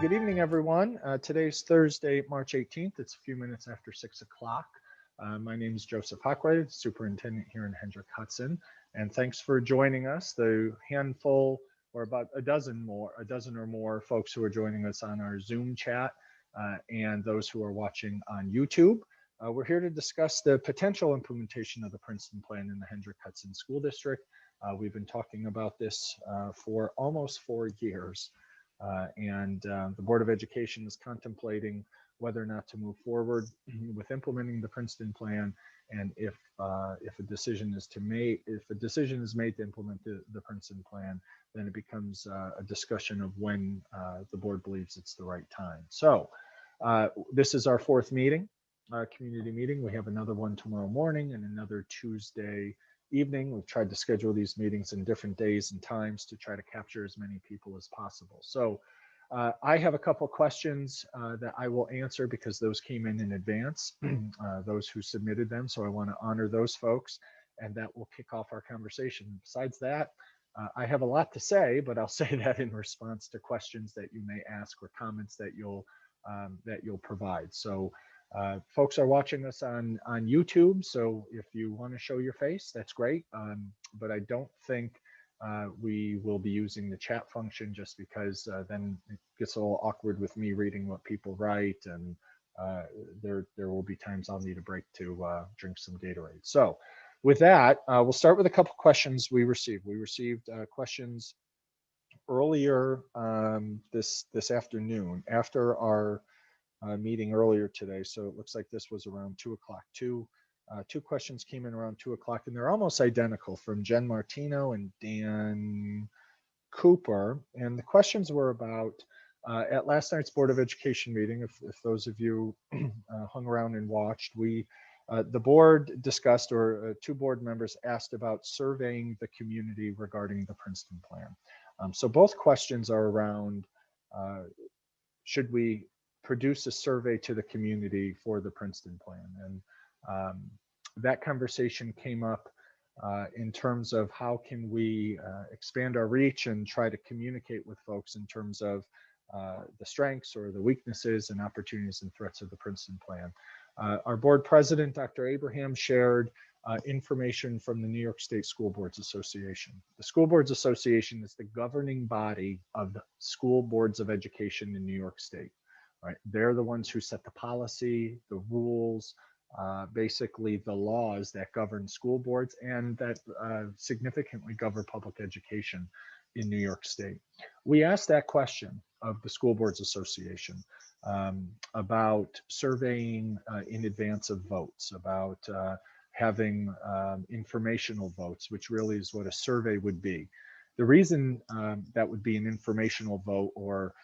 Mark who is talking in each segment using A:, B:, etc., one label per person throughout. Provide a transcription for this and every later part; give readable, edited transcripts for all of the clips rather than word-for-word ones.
A: Good evening, everyone. Today's Thursday, March 18th. It's a few minutes after 6 o'clock. My name is Joseph Hockway, superintendent here in Hendrick-Hudson, and thanks for joining us. The handful, or about a dozen or more folks who are joining us on our Zoom chat, and those who are watching on YouTube. We're here to discuss the potential implementation of the Princeton Plan in the Hendrick-Hudson School District. We've been talking about this for almost 4 years. The Board of Education is contemplating whether or not to move forward with implementing the Princeton Plan, and if a decision is made to implement the Princeton Plan, then it becomes a discussion of when the board believes it's the right time. So this is our fourth meeting, community meeting. We have another one tomorrow morning and another Tuesday evening. We've tried to schedule these meetings in different days and times to try to capture as many people as possible. So I have a couple questions that I will answer because those came in advance, those who submitted them. So I want to honor those folks, and that will kick off our conversation. Besides that, I have a lot to say, but I'll say that in response to questions that you may ask or comments that you'll provide. So folks are watching us on YouTube, so if you want to show your face, that's great. But I don't think we will be using the chat function, just because then it gets a little awkward with me reading what people write, and there will be times I'll need a break to drink some Gatorade. So with that, we'll start with a couple questions we received. We received questions earlier this afternoon after our meeting earlier today. So it looks like this was around 2 o'clock. Two questions came in around 2 o'clock, and they're almost identical, from Jen Martino and Dan Cooper. And the questions were about, at last night's Board of Education meeting, if those of you hung around and watched, the board discussed, or two board members asked about surveying the community regarding the Princeton Plan. So both questions are around, should we produce a survey to the community for the Princeton Plan? And that conversation came up in terms of how can we expand our reach and try to communicate with folks in terms of the strengths or the weaknesses and opportunities and threats of the Princeton Plan. Our board president, Dr. Abraham, shared information from the New York State School Boards Association. The School Boards Association is the governing body of the school boards of education in New York State. Right? They're the ones who set the policy, the rules, basically the laws that govern school boards and that significantly govern public education in New York State. We asked that question of the School Boards Association about surveying in advance of votes, about having informational votes, which really is what a survey would be. The reason that would be an informational vote or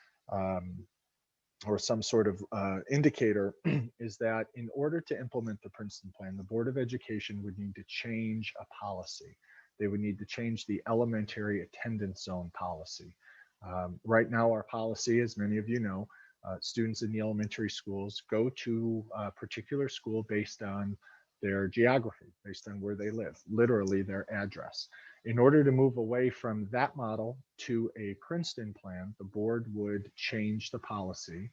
A: some sort of indicator is that in order to implement the Princeton Plan, the Board of Education would need to change a policy. They would need to change the elementary attendance zone policy. Right now, our policy, as many of you know, students in the elementary schools go to a particular school based on their geography, based on where they live, literally their address. In order to move away from that model to a Princeton Plan, the board would change the policy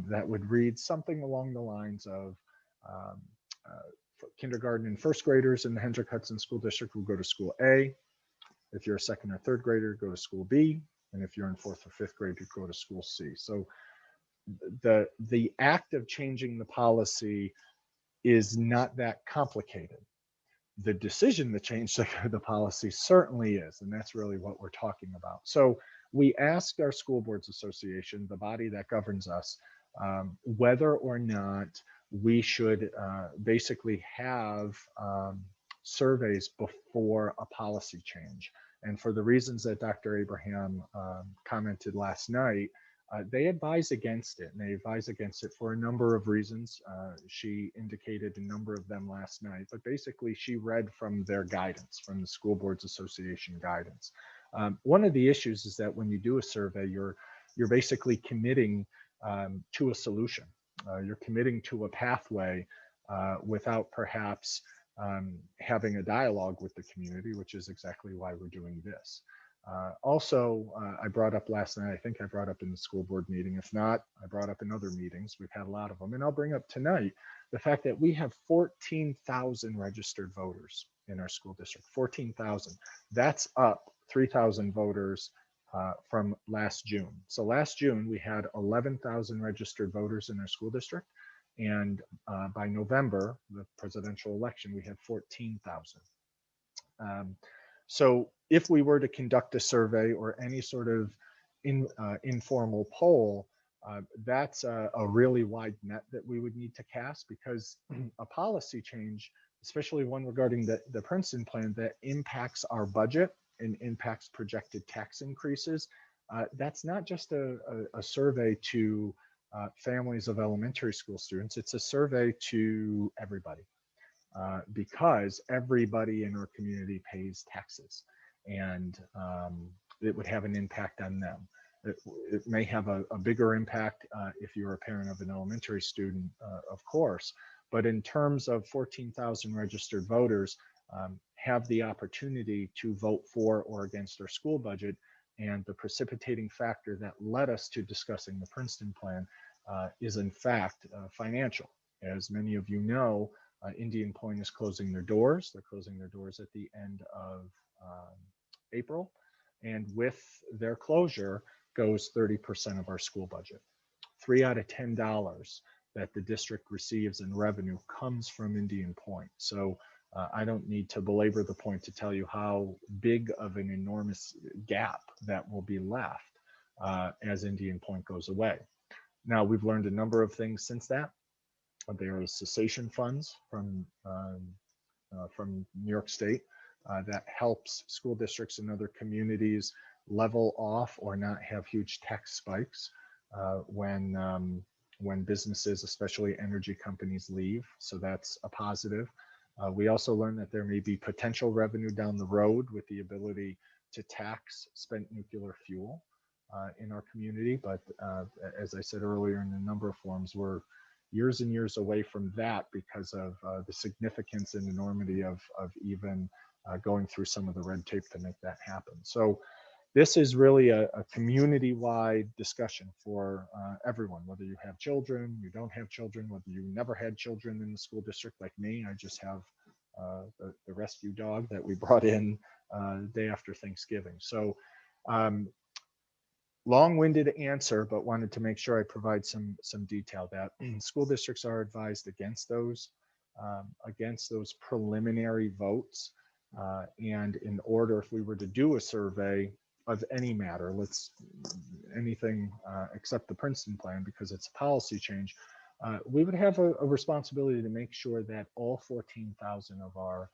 A: that would read something along the lines of kindergarten and first graders in the Hendrick-Hudson School District will go to school A. If you're a second or third grader, go to school B. And if you're in fourth or fifth grade, you go to school C. So the act of changing the policy is not that complicated. The decision to change the policy certainly is, and that's really what we're talking about. So we asked our School Boards Association, the body that governs us, whether or not we should basically have surveys before a policy change. And for the reasons that Dr. Abraham commented last night, they advise against it, and they advise against it for a number of reasons. She indicated a number of them last night, but basically she read from their guidance, from the School Boards Association guidance. One of the issues is that when you do a survey, you're basically committing to a solution. You're committing to a pathway without perhaps having a dialogue with the community, which is exactly why we're doing this. Also, I brought up last night, I think I brought up in the school board meeting. If not, I brought up in other meetings. We've had a lot of them. And I'll bring up tonight the fact that we have 14,000 registered voters in our school district. 14,000. That's up 3,000 voters from last June. So last June, we had 11,000 registered voters in our school district. And by November, the presidential election, we had 14,000. So if we were to conduct a survey or any sort of informal poll, that's a really wide net that we would need to cast, because a policy change, especially one regarding the Princeton plan that impacts our budget and impacts projected tax increases, that's not just a survey to families of elementary school students, it's a survey to everybody. Because everybody in our community pays taxes, and it would have an impact on them. It may have a bigger impact if you're a parent of an elementary student, of course, but in terms of 14,000 registered voters have the opportunity to vote for or against our school budget, and the precipitating factor that led us to discussing the Princeton plan is in fact financial. As many of you know, Indian Point is closing their doors. They're closing their doors at the end of April. And with their closure goes 30% of our school budget. 3 out of $10 that the district receives in revenue comes from Indian Point. So I don't need to belabor the point to tell you how big of an enormous gap that will be left as Indian Point goes away. Now, we've learned a number of things since that. There are cessation funds from New York State that helps school districts and other communities level off or not have huge tax spikes when businesses, especially energy companies, leave. So that's a positive. We also learned that there may be potential revenue down the road with the ability to tax spent nuclear fuel in our community. But as I said earlier, in a number of forms, we're years and years away from that because of the significance and enormity of even going through some of the red tape to make that happen. So this is really a community-wide discussion for everyone, whether you have children, you don't have children, whether you never had children in the school district like me. I just have the rescue dog that we brought in the day after Thanksgiving. So long-winded answer, but wanted to make sure I provide some detail that school districts are advised against those preliminary votes. And in order, if we were to do a survey of any matter, anything except the Princeton plan, because it's a policy change, we would have a responsibility to make sure that all 14,000 of our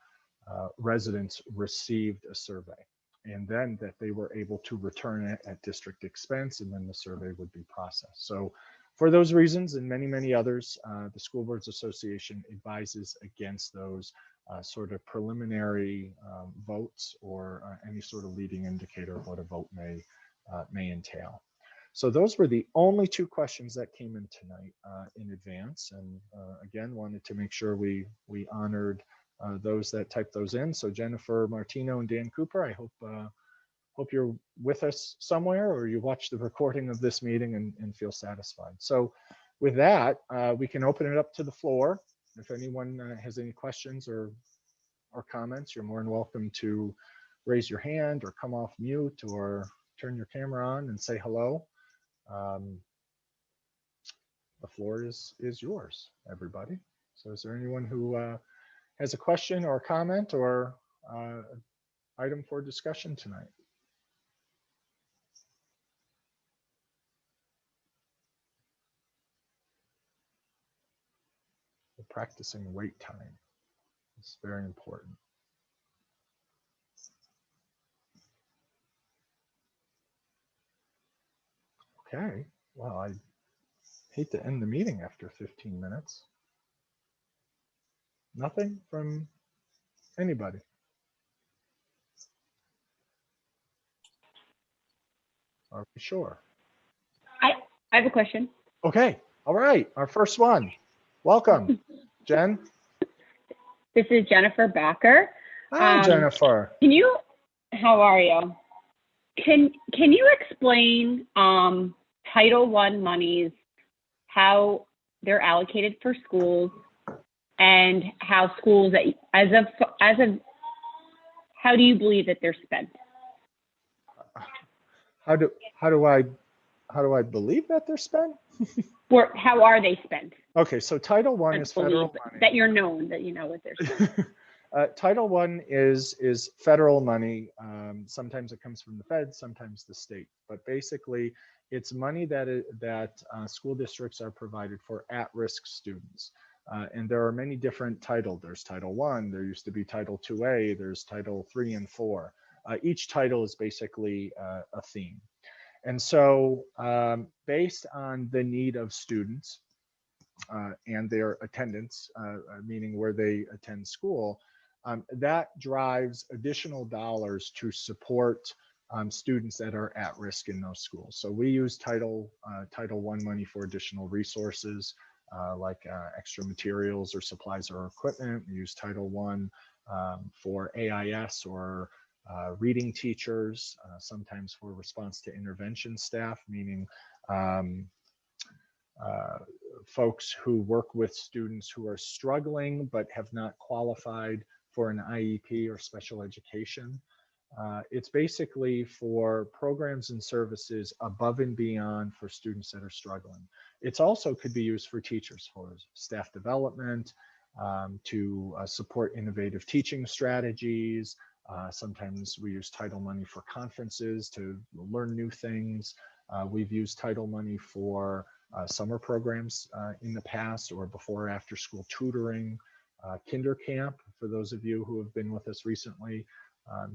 A: residents received a survey, and then that they were able to return it at district expense, and then the survey would be processed. So for those reasons and many, many others, the School Boards Association advises against those sort of preliminary votes or any sort of leading indicator of what a vote may entail. So those were the only 2 questions that came in tonight in advance, and again, wanted to make sure we honored those that typed those in. So Jennifer Martino and Dan Cooper, I hope you're with us somewhere, or you watch the recording of this meeting and feel satisfied. So with that, we can open it up to the floor. If anyone has any questions or comments, you're more than welcome to raise your hand or come off mute or turn your camera on and say hello. The floor is yours, everybody. So is there anyone who has a question or a comment or item for discussion tonight? We're practicing wait time. It's very important. Okay, well, I hate to end the meeting after 15 minutes. Nothing from anybody? Are we sure?
B: I have a question.
A: Okay, all right, our first one. Welcome, Jen.
B: This is Jennifer Backer.
A: Hi, Jennifer.
B: How are you? Can you explain Title I monies, how they're allocated for schools, and how schools as of how do you believe that they're spent?
A: How do I believe that they're spent?
B: Or how are they spent?
A: Okay, so Title I is federal money.
B: That you're known, that you know what they're spent.
A: Title I is federal money. Sometimes it comes from the Fed, sometimes the state. But basically, it's money that school districts are provided for at-risk students. And there are many different titles. There's Title I, there used to be Title IIA, there's Title III and IV. Each title is basically a theme. And so based on the need of students and their attendance, meaning where they attend school, that drives additional dollars to support students that are at risk in those schools. So we use Title I money for additional resources like extra materials or supplies or equipment. We use Title I for AIS or reading teachers, sometimes for response to intervention staff, meaning folks who work with students who are struggling but have not qualified for an IEP or special education. It's basically for programs and services above and beyond for students that are struggling. It's also could be used for teachers, for staff development, to support innovative teaching strategies. Sometimes we use title money for conferences to learn new things. We've used title money for summer programs in the past, or before or after school tutoring, kinder camp. For those of you who have been with us recently,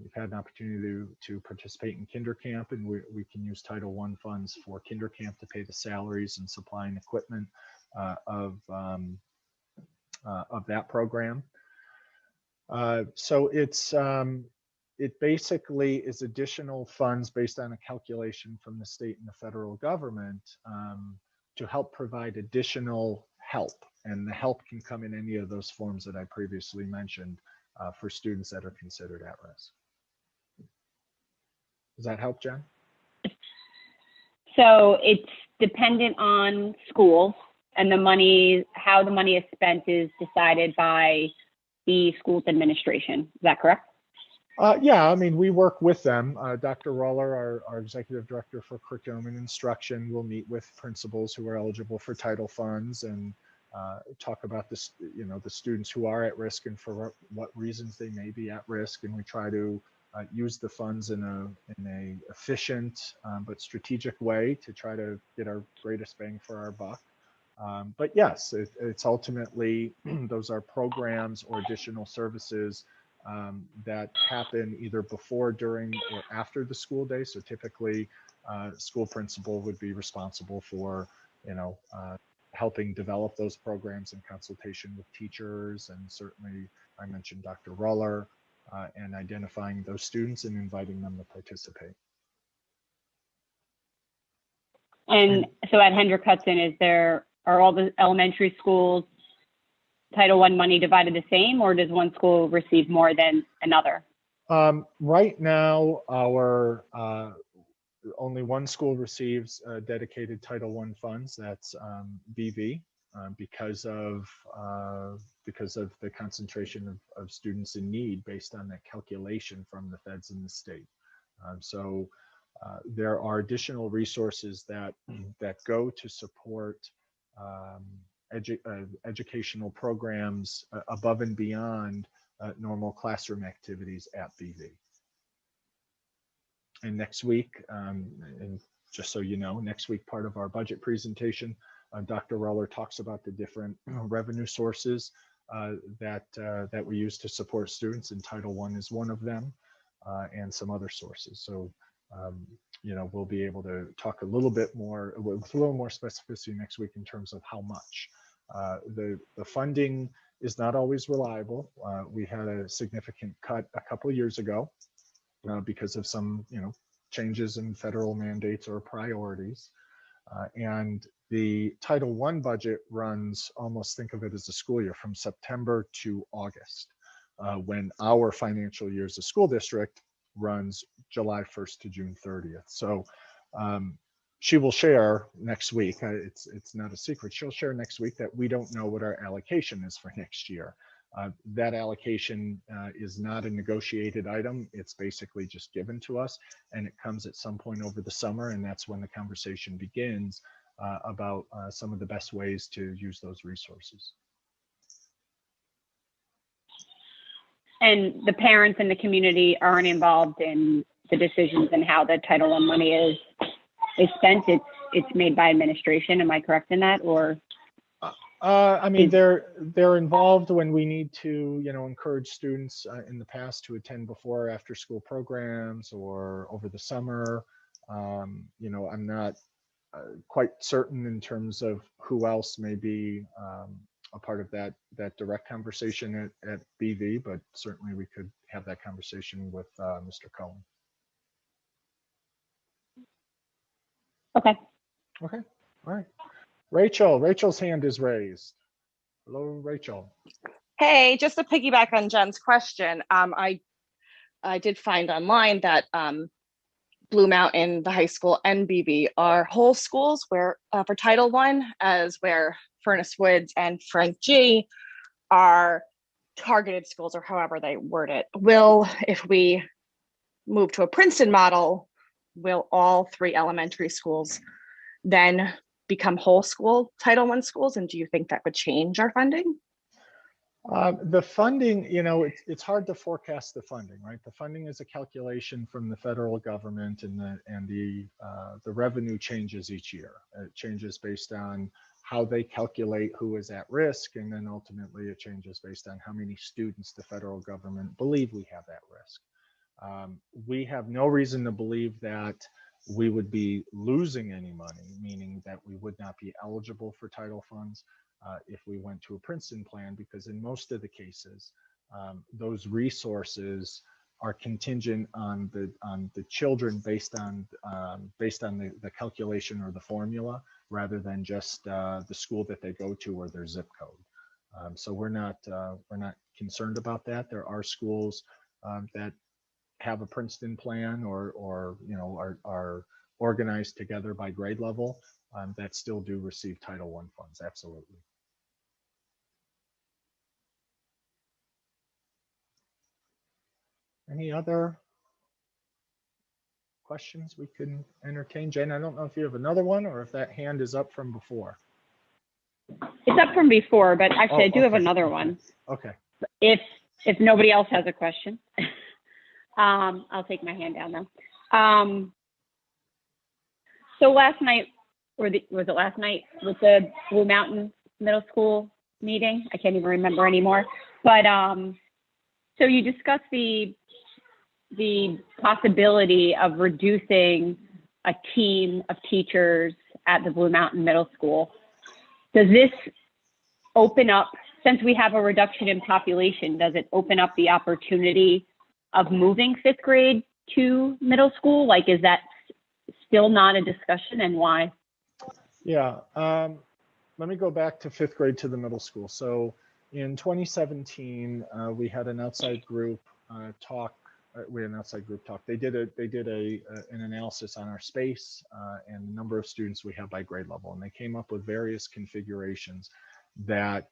A: you've had an opportunity to participate in kinder camp, and we can use Title I funds for kinder camp to pay the salaries and supply and equipment of that program. So it basically is additional funds based on a calculation from the state and the federal government to help provide additional help. And the help can come in any of those forms that I previously mentioned for students that are considered at risk. Does that help, Jen?
B: So it's dependent on schools, and the money, how the money is spent is decided by the school's administration. Is that correct?
A: Yeah, I mean, we work with them. Dr. Roller, our executive director for curriculum and instruction, will meet with principals who are eligible for title funds and talk about this, the students who are at risk and for what reasons they may be at risk. And we try to use the funds in a efficient but strategic way to try to get our greatest bang for our buck. But yes, it's ultimately, those are programs or additional services that happen either before, during, or after the school day. So typically, school principal would be responsible for, helping develop those programs in consultation with teachers, and certainly I mentioned Dr. Roller, and identifying those students and inviting them to participate.
B: And so at Hendrick Hudson, are all the elementary schools Title I money divided the same, or does one school receive more than another?
A: Right now, our only one school receives dedicated Title I funds. That's BV, because of the concentration of students in need based on that calculation from the feds and the state. So there are additional resources that go to support educational programs above and beyond normal classroom activities at BV. And next week, and just so you know, next week, part of our budget presentation, Dr. Roller talks about the different revenue sources that we use to support students, and Title I is one of them, and some other sources. So we'll be able to talk a little bit more with a little more specificity next week in terms of how much. The funding is not always reliable. We had a significant cut a couple of years ago because of some changes in federal mandates or priorities. And the Title I budget runs, almost think of it as a school year, from September to August, when our financial year as a school district runs July 1st to June 30th. So she will share next week. It's not a secret. She'll share next week that we don't know what our allocation is for next year. That allocation is not a negotiated item. It's basically just given to us, and it comes at some point over the summer, and that's when the conversation begins about some of the best ways to use those resources.
B: And the parents and the community aren't involved in the decisions and how the Title I money is spent. It's made by administration. Am I correct in that, or?
A: I mean, they're involved when we need to, encourage students in the past to attend before or after school programs or over the summer. I'm not quite certain in terms of who else may be a part of that direct conversation at BV, but certainly we could have that conversation with Mr. Cohen.
B: Okay.
A: Okay. All right. Rachel's hand is raised. Hello, Rachel.
C: Hey, just to piggyback on Jen's question, I did find online that Blue Mountain, the high school, and BV are whole schools where for Title I, as where Furnace Woods and Frank G are targeted schools, or however they word it. If we move to a Princeton model, will all 3 elementary schools then become whole school Title I schools? And do you think that would change our funding?
A: The funding, it's hard to forecast the funding, right? The funding is a calculation from the federal government, and the revenue changes each year. It changes based on how they calculate who is at risk, and then ultimately it changes based on how many students the federal government believe we have at risk. We have no reason to believe that we would be losing any money, meaning that we would not be eligible for title funds if we went to a Princeton plan, because in most of the cases, those resources are contingent on the children based on the calculation or the formula, rather than just the school that they go to or their zip code. So we're not concerned about that. There are schools that have a Princeton plan or are organized together by grade level that still do receive Title I funds. Absolutely. Any other questions we can entertain? Jen, I don't know if you have another one or if that hand is up from before.
B: It's up from before, but actually I do have
A: Okay.
B: another one.
A: Okay.
B: If nobody else has a question. I'll take my hand down now. So last night, was it last night with the Blue Mountain Middle School meeting? I can't even remember anymore. But so you discussed the possibility of reducing a team of teachers at the Blue Mountain Middle School. Does this open up, since we have a reduction in population, does it open up the opportunity of moving 5th grade to middle school? Like, is that still not a discussion, and why?
A: Yeah, let me go back to 5th grade to the middle school. So in 2017, we had an outside group talk. They did an analysis on our space and the number of students we have by grade level, and they came up with various configurations that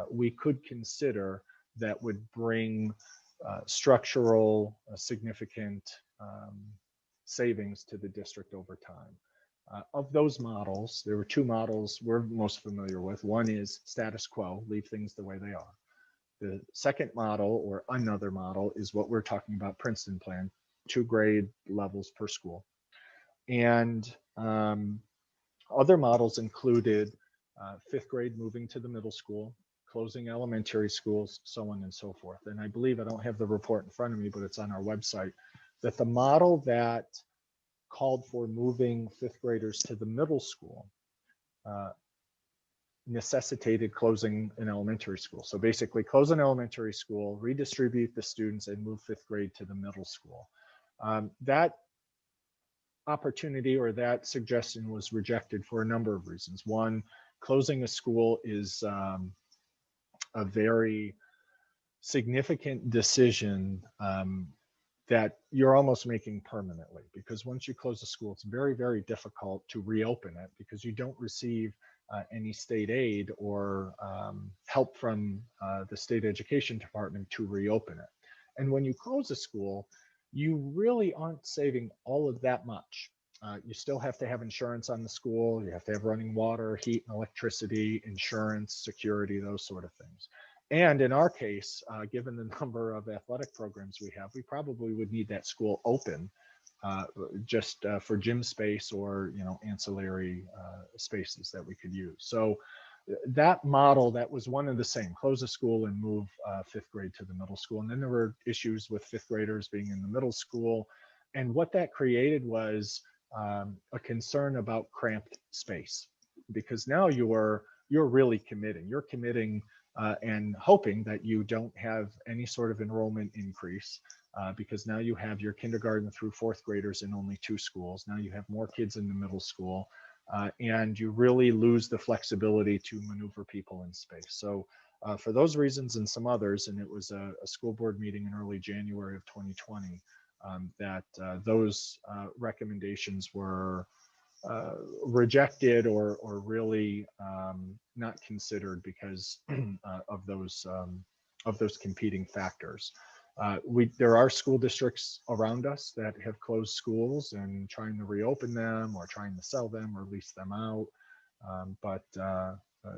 A: we could consider that would bring structural significant savings to the district over time. Of those models, there were 2 models we're most familiar with. One is status quo, leave things the way they are. The second model, or another model, is what we're talking about, Princeton plan, 2 grade levels per school. And other models included 5th grade moving to the middle school, closing elementary schools, so on and so forth. And I believe, I don't have the report in front of me, but it's on our website, that the model that called for moving 5th graders to the middle school necessitated closing an elementary school. So basically close an elementary school, redistribute the students, and move 5th grade to the middle school. That opportunity or that suggestion was rejected for a number of reasons. One, closing a school is a very significant decision that you're almost making permanently, because once you close a school, it's very, very difficult to reopen it because you don't receive any state aid or help from the state education department to reopen it. And when you close a school, you really aren't saving all of that much. You still have to have insurance on the school. You have to have running water, heat and electricity, insurance, security, those sort of things. And in our case, given the number of athletic programs we have, we probably would need that school open just for gym space or ancillary spaces that we could use. So that model, that was one and the same: close a school and move fifth grade to the middle school. And then there were issues with fifth graders being in the middle school, and what that created was a concern about cramped space, because now you're really committing. You're committing and hoping that you don't have any sort of enrollment increase, because now you have your kindergarten through fourth graders in only 2 schools. Now you have more kids in the middle school, and you really lose the flexibility to maneuver people in space. So for those reasons and some others, and it was a school board meeting in early January of 2020, that those recommendations were rejected or really not considered because of those competing factors. There are school districts around us that have closed schools and trying to reopen them or trying to sell them or lease them out. But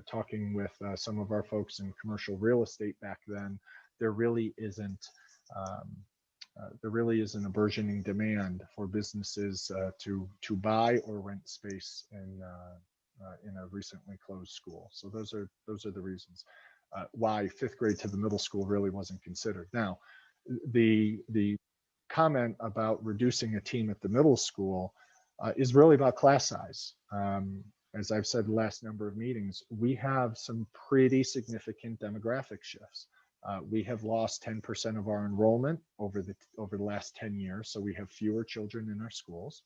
A: talking with some of our folks in commercial real estate back then, there really isn't a burgeoning demand for businesses to buy or rent space in a recently closed school. So those are the reasons why fifth grade to the middle school really wasn't considered. Now, the comment about reducing a team at the middle school is really about class size. As I've said the last number of meetings, we have some pretty significant demographic shifts. We have lost 10% of our enrollment over the last 10 years, so we have fewer children in our schools.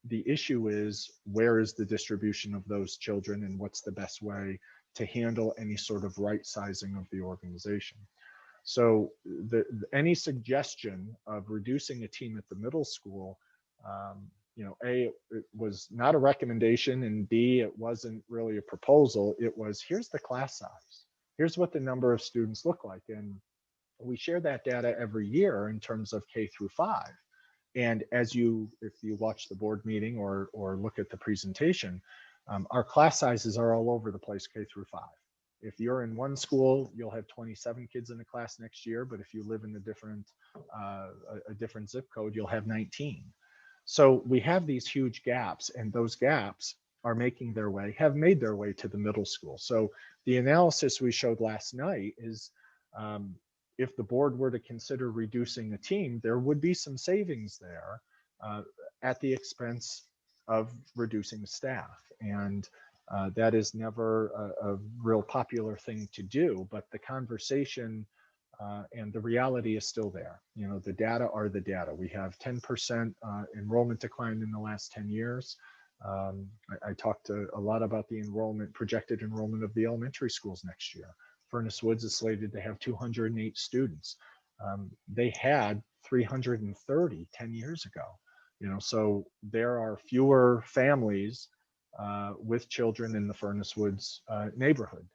A: The issue is, where is the distribution of those children, and what's the best way to handle any sort of right sizing of the organization? So any suggestion of reducing a team at the middle school, A, it was not a recommendation, and B, it wasn't really a proposal. It was, here's the class size. Here's what the number of students look like. And we share that data every year in terms of K through 5. And if you watch the board meeting or look at the presentation, our class sizes are all over the place, K through 5. If you're in one school, you'll have 27 kids in the class next year, but if you live in a different zip code, you'll have 19. So we have these huge gaps, and those gaps have made their way to the middle school. So the analysis we showed last night is, if the board were to consider reducing a team, there would be some savings there at the expense of reducing staff. And that is never a real popular thing to do, but the conversation and the reality is still there. The data are the data. We have 10% enrollment decline in the last 10 years. I talked a lot about the projected enrollment of the elementary schools next year. Furnace Woods is slated to have 208 students. They had 330 10 years ago. So there are fewer families with children in the Furnace Woods neighborhood.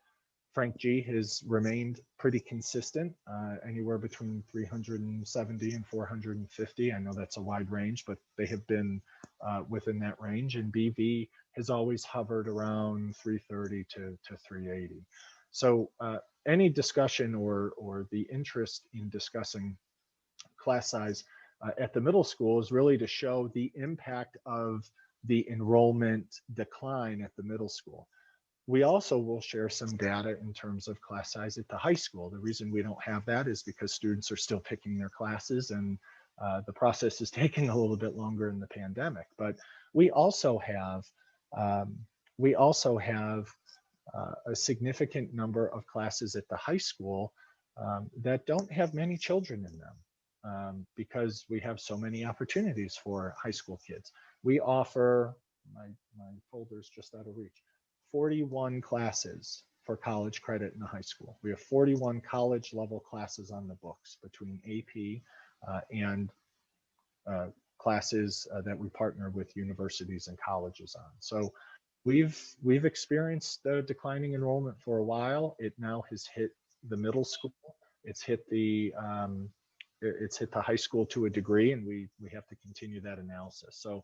A: Frank G has remained pretty consistent, anywhere between 370 and 450. I know that's a wide range, but they have been within that range. And BV has always hovered around 330 to 380. So any discussion or the interest in discussing class size at the middle school is really to show the impact of the enrollment decline at the middle school. We also will share some data in terms of class size at the high school. The reason we don't have that is because students are still picking their classes, and the process is taking a little bit longer in the pandemic. But we also have a significant number of classes at the high school that don't have many children in them, because we have so many opportunities for high school kids. We offer, my folder's just out of reach, 41 classes for college credit in the high school. We have 41 college level classes on the books between AP, and classes that we partner with universities and colleges on. So we've experienced declining enrollment for a while. It now has hit the middle school. It's hit the high school to a degree, and we have to continue that analysis. So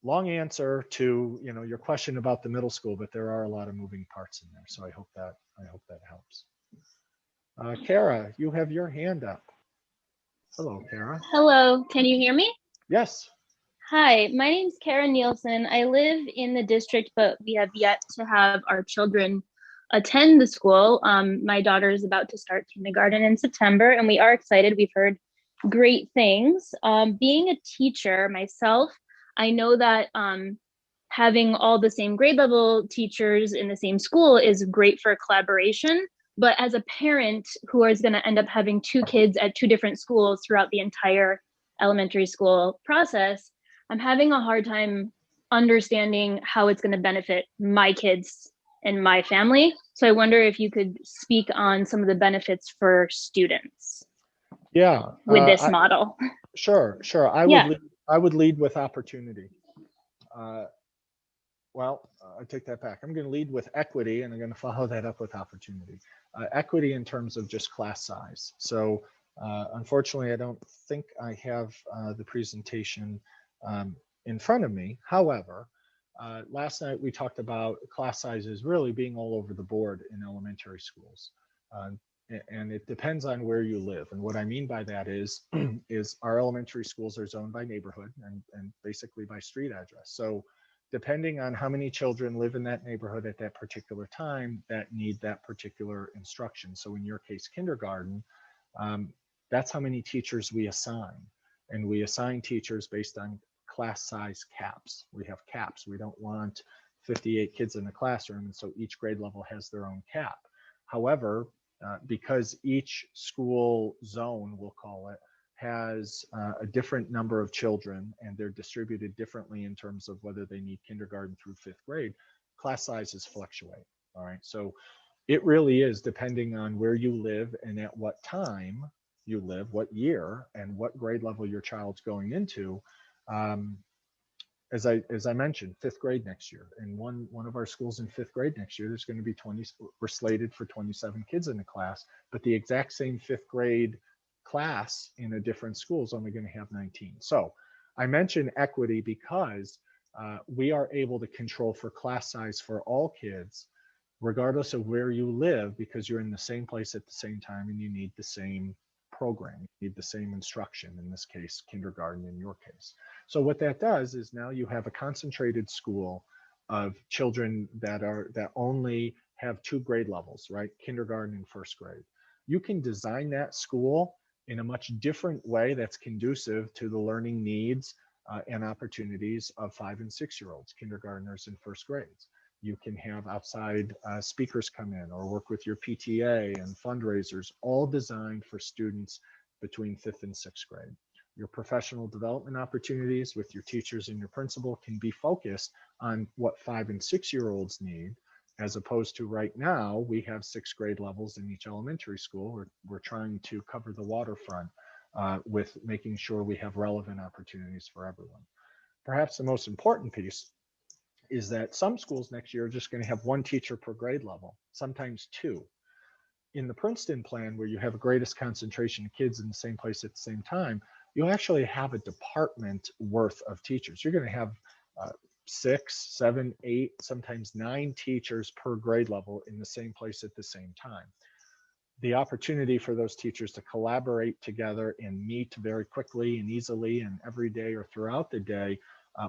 A: long answer to your question about the middle school, but there are a lot of moving parts in there. So I hope that helps. Kara, you have your hand up. Hello, Kara.
D: Hello, can you hear me?
A: Yes.
D: Hi, my name's Kara Nielsen. I live in the district, but we have yet to have our children attend the school. My daughter is about to start kindergarten in September, and we are excited. We've heard great things. Being a teacher myself, I know that having all the same grade level teachers in the same school is great for collaboration. But as a parent who is going to end up having 2 kids at 2 different schools throughout the entire elementary school process, I'm having a hard time understanding how it's going to benefit my kids and my family. So I wonder if you could speak on some of the benefits for students.
A: Yeah.
D: With this model.
A: Sure. I would lead with opportunity. Well, I take that back. I'm going to lead with equity, and I'm going to follow that up with opportunity. Equity in terms of just class size. So unfortunately, I don't think I have the presentation in front of me. However, last night we talked about class sizes really being all over the board in elementary schools. And it depends on where you live. And what I mean by that is our elementary schools are zoned by neighborhood and basically by street address. So depending on how many children live in that neighborhood at that particular time that need that particular instruction. So in your case, kindergarten, that's how many teachers we assign. And we assign teachers based on class size caps. We have caps. We don't want 58 kids in the classroom, and so each grade level has their own cap. However, because each school zone, we'll call it, has a different number of children, and they're distributed differently in terms of whether they need kindergarten through 5th grade, class sizes fluctuate. All right, so it really is depending on where you live and at what time you live, what year, and what grade level your child's going into. As I mentioned, 5th grade next year, and one of our schools in 5th grade next year, there's going to be 20. We're slated for 27 kids in the class, but the exact same 5th grade class in a different school is only going to have 19. So I mentioned equity because we are able to control for class size for all kids, regardless of where you live, because you're in the same place at the same time and you need the same program, you need the same instruction, in this case, kindergarten in your case. So what that does is now you have a concentrated school of children that only have 2 grade levels, right? Kindergarten and 1st grade. You can design that school in a much different way that's conducive to the learning needs and opportunities of 5 and 6-year-olds, kindergartners and 1st grades. You can have outside speakers come in or work with your PTA and fundraisers, all designed for students between 5th and 6th grade. Your professional development opportunities with your teachers and your principal can be focused on what 5 and 6-year-olds need, as opposed to right now, we have 6th grade levels in each elementary school. We're trying to cover the waterfront with making sure we have relevant opportunities for everyone. Perhaps the most important piece is that some schools next year are just going to have 1 teacher per grade level, sometimes 2. In the Princeton plan, where you have a greatest concentration of kids in the same place at the same time, you'll actually have a department worth of teachers. You're going to have 6, 7, 8, sometimes 9 teachers per grade level in the same place at the same time. The opportunity for those teachers to collaborate together and meet very quickly and easily and every day or throughout the day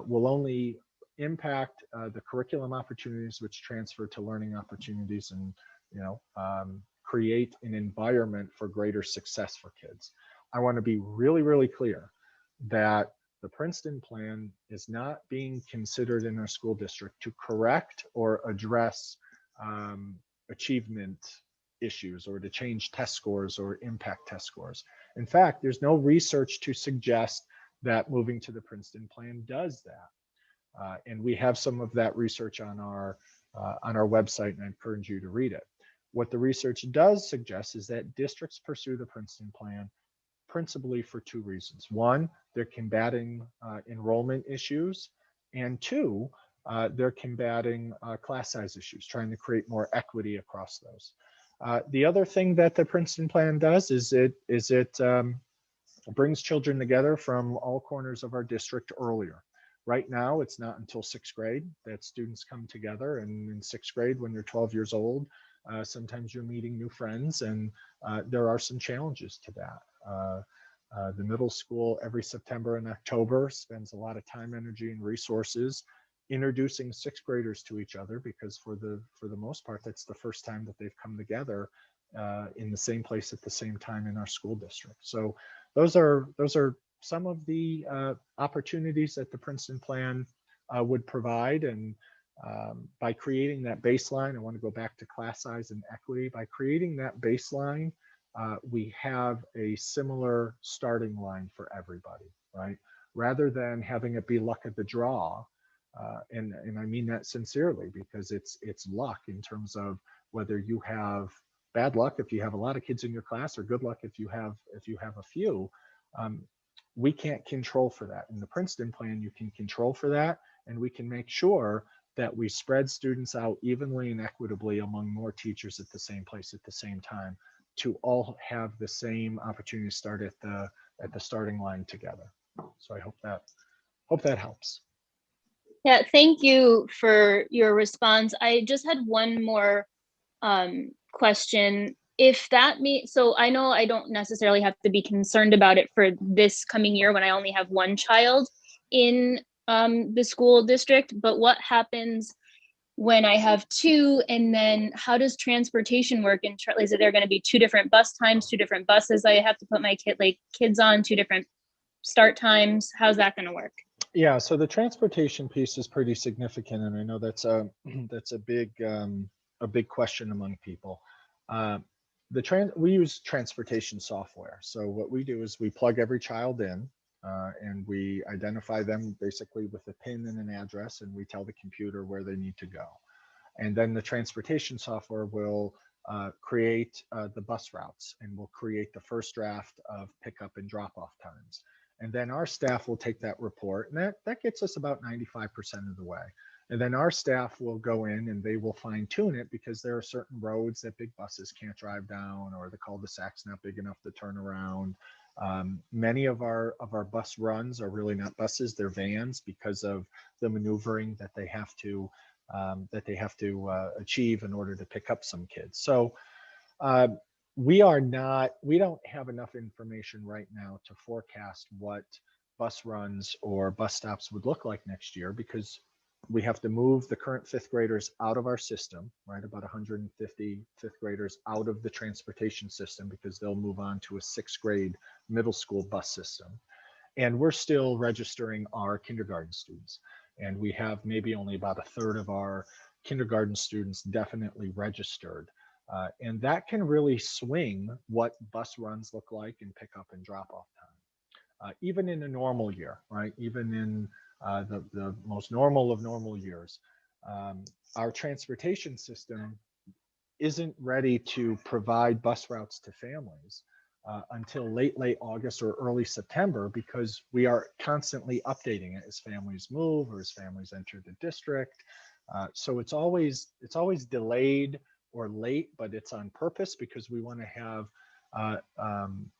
A: will only impact the curriculum opportunities, which transfer to learning opportunities, and create an environment for greater success for kids. I want to be really, really clear that the Princeton plan is not being considered in our school district to correct or address achievement issues or to change test scores or impact test scores. In fact, there's no research to suggest that moving to the Princeton plan does that. And we have some of that research on our website, and I encourage you to read it. What the research does suggest is that districts pursue the Princeton plan principally for two reasons. One, they're combating enrollment issues, and two, they're combating class size issues, trying to create more equity across those. The other thing that the Princeton plan does is it brings children together from all corners of our district earlier. Right now, it's not until sixth grade that students come together, and in sixth grade, when you're 12 years old, sometimes you're meeting new friends, and there are some challenges to that. The middle school every September and October spends a lot of time, energy, and resources introducing sixth graders to each other, because for the most part, that's the first time that they've come together in the same place at the same time in our school district. So those are some of the opportunities that the Princeton plan would provide. And by creating that baseline, I want to go back to class size and equity. By creating that baseline, we have a similar starting line for everybody, right? Rather than having it be luck of the draw. And I mean that sincerely, because it's luck in terms of whether you have bad luck if you have a lot of kids in your class, or good luck if you have a few. We can't control for that. In the Princeton plan, you can control for that, and we can make sure that we spread students out evenly and equitably among more teachers at the same place at the same time, to all have the same opportunity to start at the starting line together. So I hope that helps.
D: Yeah, thank you for your response. I just had one more question. If that means, so I know I don't necessarily have to be concerned about it for this coming year when I only have one child in the school district, but what happens when I have two, and then how does transportation work? And is it there going to be two different bus times, two different buses I have to put my kids on, two different start times? How's that going to work?
A: Yeah, so the transportation piece is pretty significant, and I know that's a big question among people. We use transportation software. So what we do is we plug every child in, and we identify them basically with a PIN and an address, and we tell the computer where they need to go. And then the transportation software will create the bus routes, and will create the first draft of pickup and drop-off times. And then our staff will take that report, and that gets us about 95% of the way. And then our staff will go in and they will fine tune it, because there are certain roads that big buses can't drive down, or the cul-de-sac's not big enough to turn around. Many of our bus runs are really not buses, they're vans, because of the maneuvering that they have to achieve in order to pick up some kids. So we don't have enough information right now to forecast what bus runs or bus stops would look like next year, because we have to move the current fifth graders out of our system, right? About 150 fifth graders out of the transportation system, because they'll move on to a sixth grade middle school bus system. And we're still registering our kindergarten students. And we have maybe only about a third of our kindergarten students definitely registered. And that can really swing what bus runs look like and pick up and drop off time. Even in a normal year, right? Even in the most normal of normal years, our transportation system isn't ready to provide bus routes to families until late August or early September, because we are constantly updating it as families move or as families enter the district. So it's always delayed or late, but it's on purpose, because we want to have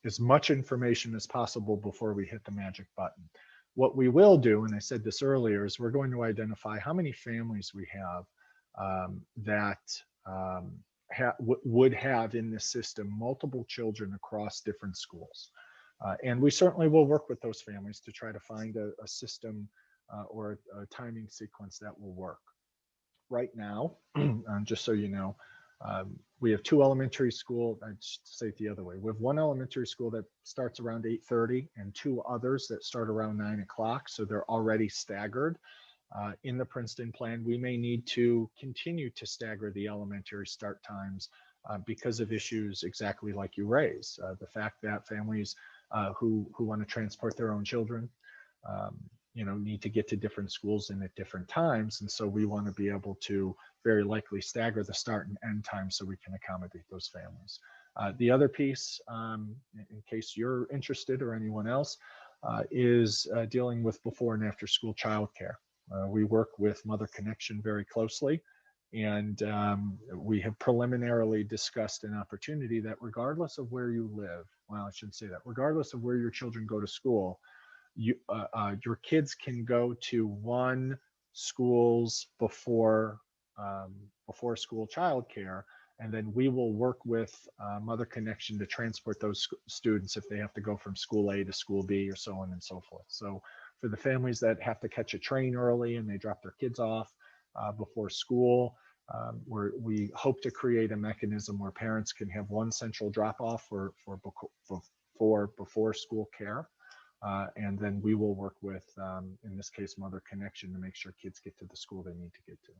A: as much information as possible before we hit the magic button. What we will do, and I said this earlier, is we're going to identify how many families we have would have in this system multiple children across different schools. And we certainly will work with those families to try to find a system or a timing sequence that will work. Right now, just so you know, we have two elementary school, I'd say it the other way. We have one elementary school that starts around 8:30 and two others that start around 9 o'clock. So they're already staggered. In the Princeton plan, we may need to continue to stagger the elementary start times because of issues exactly like you raise. The fact that families who want to transport their own children, need to get to different schools and at different times. And so we want to be able to very likely stagger the start and end time so we can accommodate those families. The other piece, in case you're interested or anyone else, is dealing with before and after school childcare. We work with Mother Connection very closely, and we have preliminarily discussed an opportunity that regardless of where you live, well, I shouldn't say that, regardless of where your children go to school, your kids can go to one school's before school childcare, and then we will work with Mother Connection to transport those students if they have to go from school A to school B or so on and so forth. So for the families that have to catch a train early and they drop their kids off before school, we hope to create a mechanism where parents can have one central drop off for before school care. And then we will work with, in this case, Mother Connection to make sure kids get to the school they need to get to.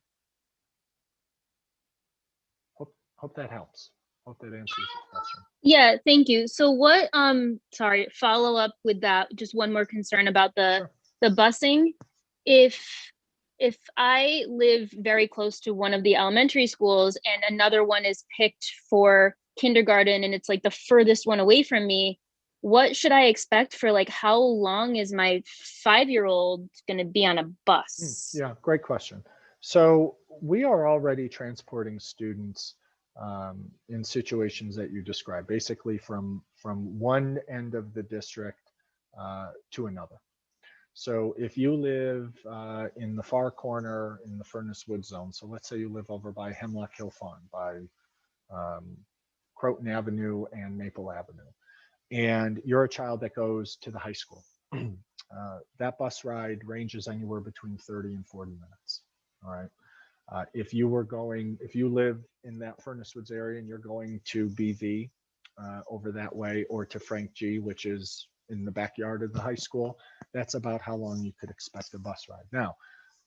A: Hope that helps. Hope that answers your question.
D: Yeah, thank you. So what, sorry, follow up with that, just one more concern about the busing. If I live very close to one of the elementary schools and another one is picked for kindergarten and it's like the furthest one away from me, what should I expect for, like, how long is my 5-year-old going to be on a bus?
A: Yeah, great question. So we are already transporting students in situations that you described, basically from one end of the district to another. So if you live in the far corner in the Furnace Woods zone, so let's say you live over by Hemlock Hill Farm, by Croton Avenue and Maple Avenue, and you're a child that goes to the high school, that bus ride ranges anywhere between 30 and 40 minutes. All right. If you live in that Furnace Woods area and you're going to BV over that way, or to Frank G, which is in the backyard of the high school, that's about how long you could expect a bus ride. Now,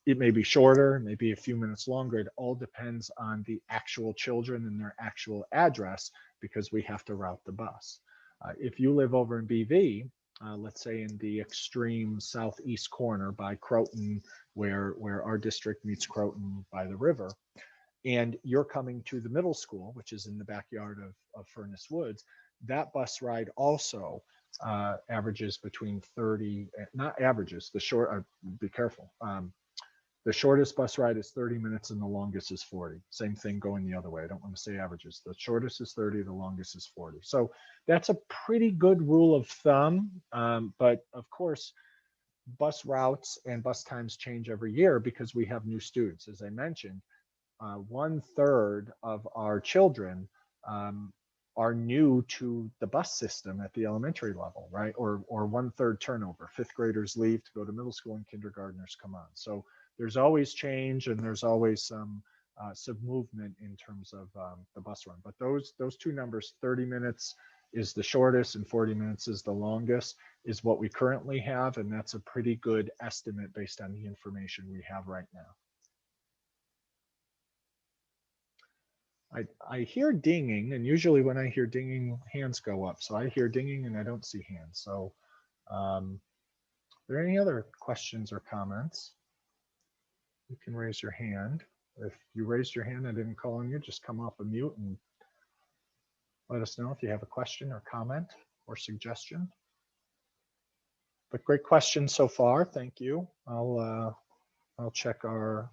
A: it may be shorter, maybe a few minutes longer. It all depends on the actual children and their actual address, because we have to route the bus. If you live over in BV, let's say in the extreme southeast corner by Croton, where our district meets Croton by the river, and you're coming to the middle school, which is in the backyard of Furnace Woods, that bus ride also averages between 30, not averages, be careful. The shortest bus ride is 30 minutes and the longest is 40. Same thing going the other way. I don't want to say averages. The shortest is 30, the longest is 40. So that's a pretty good rule of thumb. But of course, bus routes and bus times change every year because we have new students. As I mentioned, 1/3 of our children are new to the bus system at the elementary level, right? Or 1/3 turnover. 5th graders leave to go to middle school and kindergartners come on. So there's always change and there's always some movement in terms of the bus run. But those two numbers, 30 minutes is the shortest and 40 minutes is the longest, is what we currently have. And that's a pretty good estimate based on the information we have right now. I hear dinging, and usually when I hear dinging, hands go up. So I hear dinging and I don't see hands. So are there any other questions or comments? You can raise your hand. If you raised your hand, I didn't call on you, just come off of mute and let us know if you have a question or comment or suggestion. But great question so far. Thank you. I'll check our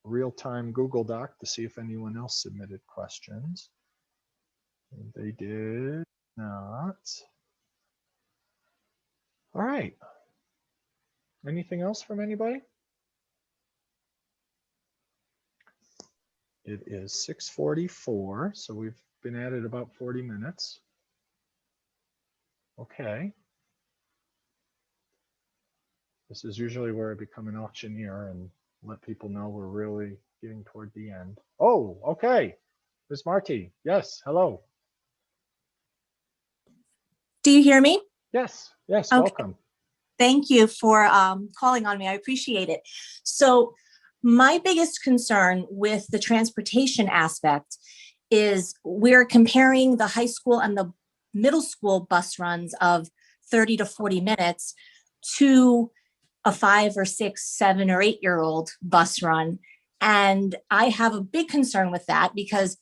A: real-time Google Doc to see if anyone else submitted questions. They did not. All right. Anything else from anybody? It is 6:44, so we've been at it about 40 minutes. Okay. This is usually where I become an auctioneer and let people know we're really getting toward the end. Oh, okay. Ms. Marty, yes, hello.
E: Do you hear me?
A: Yes, yes,
E: okay.
A: Welcome.
E: Thank you for calling on me. I appreciate it. So my biggest concern with the transportation aspect is we're comparing the high school and the middle school bus runs of 30 to 40 minutes to a 5 or 6, 7 or 8-year-old bus run. And I have a big concern with that because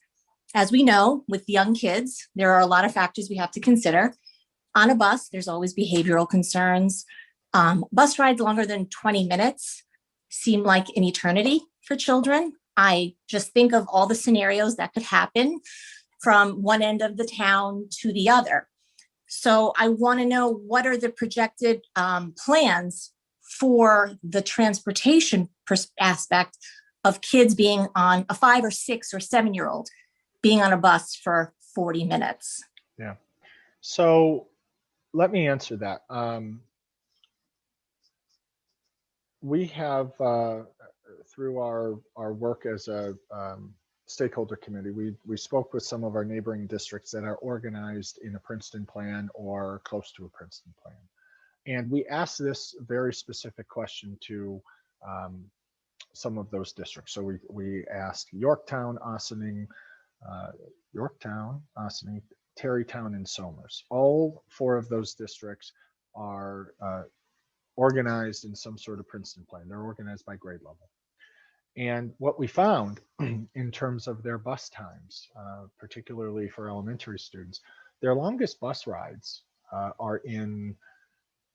E: As we know, with young kids, there are a lot of factors we have to consider. On a bus, there's always behavioral concerns. Bus rides longer than 20 minutes seem like an eternity for children. I just think of all the scenarios that could happen from one end of the town to the other. So I want to know, what are the projected plans for the transportation aspect of kids being on a 5 or 6 or 7-year-old being on a bus for 40 minutes?
A: Yeah. So let me answer that. We have, through our work as a stakeholder committee, we spoke with some of our neighboring districts that are organized in a Princeton plan or close to a Princeton plan. And we asked this very specific question to some of those districts. So we asked Yorktown, Ossining, Terrytown, and Somers. All 4 of those districts are organized in some sort of Princeton plan. They're organized by grade level. And what we found in terms of their bus times, particularly for elementary students, their longest bus rides are in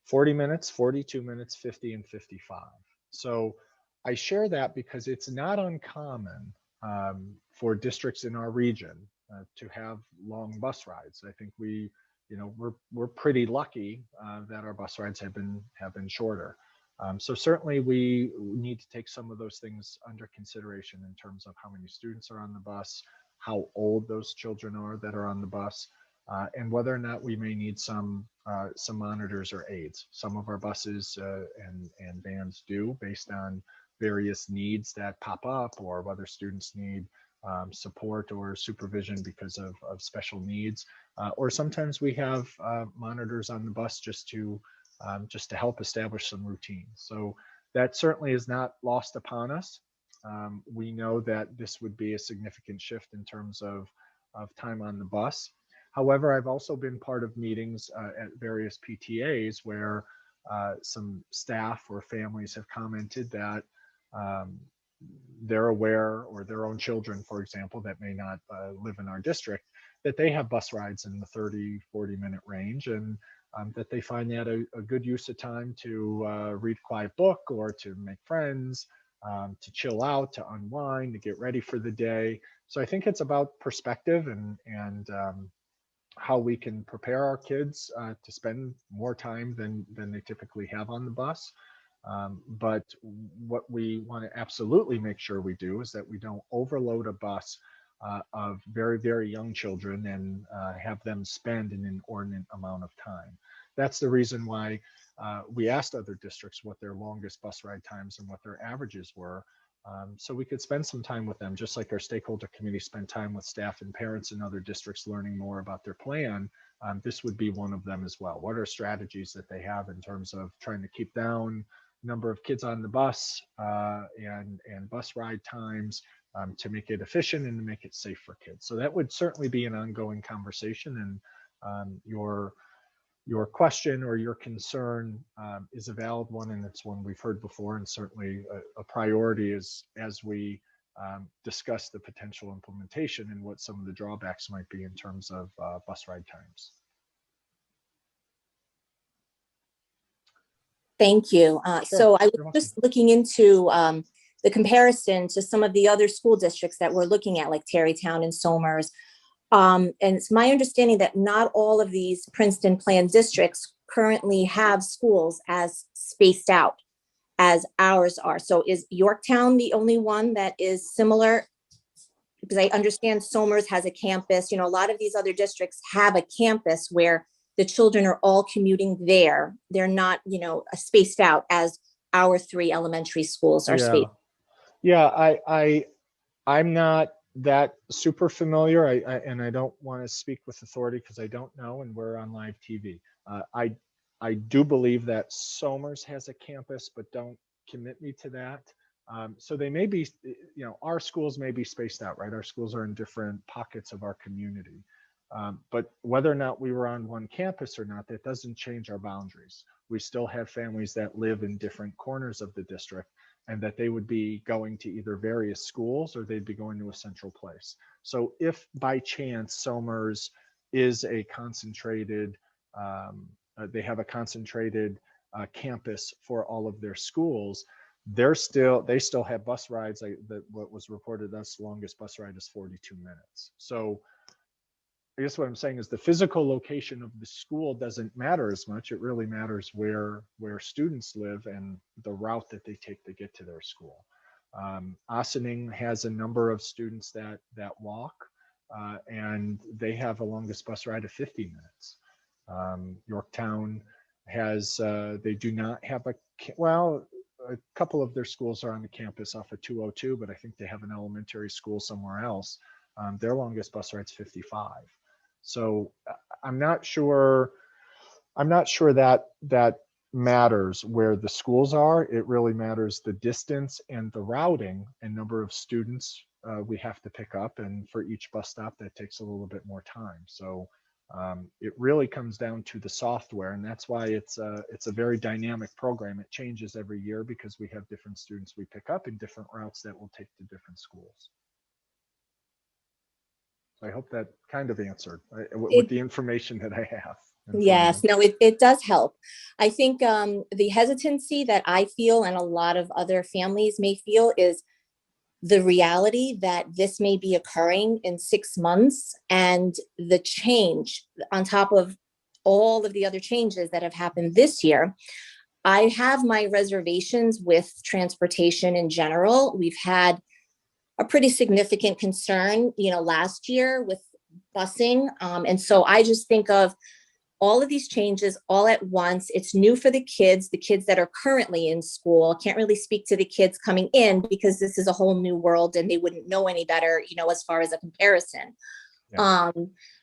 A: 40 minutes, 42 minutes, 50, and 55. So I share that because it's not uncommon for districts in our region to have long bus rides. I think we're pretty lucky that our bus rides have been shorter. So certainly we need to take some of those things under consideration in terms of how many students are on the bus, how old those children are that are on the bus, and whether or not we may need some monitors or aids. Some of our buses and vans do, based on various needs that pop up, or whether students need support or supervision because of special needs, or sometimes we have monitors on the bus just to help establish some routine. So that certainly is not lost upon us. We know that this would be a significant shift in terms of time on the bus. However, I've also been part of meetings at various PTAs where some staff or families have commented that they're aware, or their own children, for example, that may not live in our district, that they have bus rides in the 30-40 minute range, and that they find that a good use of time to read a quiet book, or to make friends, to chill out, to unwind, to get ready for the day. So I think it's about perspective and how we can prepare our kids to spend more time than they typically have on the bus. But what we want to absolutely make sure we do is that we don't overload a bus of very, very young children and have them spend an inordinate amount of time. That's the reason why we asked other districts what their longest bus ride times and what their averages were, so we could spend some time with them, just like our stakeholder committee spent time with staff and parents in other districts learning more about their plan. This would be one of them as well. What are strategies that they have in terms of trying to keep down number of kids on the bus and bus ride times, to make it efficient and to make it safe for kids? So that would certainly be an ongoing conversation, and your question or your concern is a valid one, and it's one we've heard before, and certainly a priority is as we discuss the potential implementation and what some of the drawbacks might be in terms of bus ride times.
E: Thank you.
A: Sure.
E: So I was just looking into the comparison to some of the other school districts that we're looking at, like Terrytown and Somers. And it's my understanding that not all of these Princeton Plan districts currently have schools as spaced out as ours are. So is Yorktown the only one that is similar? Because I understand Somers has a campus. You know, a lot of these other districts have a campus where the children are all commuting there. They're not, you know, spaced out as our 3 elementary schools are spaced.
A: Yeah, I'm not that super familiar, and I don't want to speak with authority because I don't know, and we're on live TV. I do believe that Somers has a campus, but don't commit me to that. So they may be, you know, our schools may be spaced out, right? Our schools are in different pockets of our community. But whether or not we were on one campus or not, that doesn't change our boundaries. We still have families that live in different corners of the district, and that they would be going to either various schools or they'd be going to a central place. So if by chance Somers is a concentrated, they have a concentrated campus for all of their schools, they still have bus rides. What was reported as longest bus ride is 42 minutes. So I guess what I'm saying is the physical location of the school doesn't matter as much. It really matters where students live and the route that they take to get to their school. Ossining has a number of students that walk, and they have a longest bus ride of 50 minutes. Yorktown has, they do not have a couple of their schools are on the campus off of 202, but I think they have an elementary school somewhere else. Their longest bus ride's 55. So I'm not sure that matters where the schools are. It really matters the distance and the routing and number of students we have to pick up. And for each bus stop, that takes a little bit more time. So it really comes down to the software, and that's why it's a very dynamic program. It changes every year because we have different students we pick up in different routes that will take to different schools. I hope that kind of answered with the information that I have.
E: Yes, no, it does help. I think the hesitancy that I feel and a lot of other families may feel is the reality that this may be occurring in 6 months, and the change on top of all of the other changes that have happened this year. I have my reservations with transportation in general. We've had a pretty significant concern, last year with busing. And so I just think of all of these changes all at once. It's new for the kids that are currently in school. Can't really speak to the kids coming in because this is a whole new world and they wouldn't know any better, as far as a comparison. Yeah.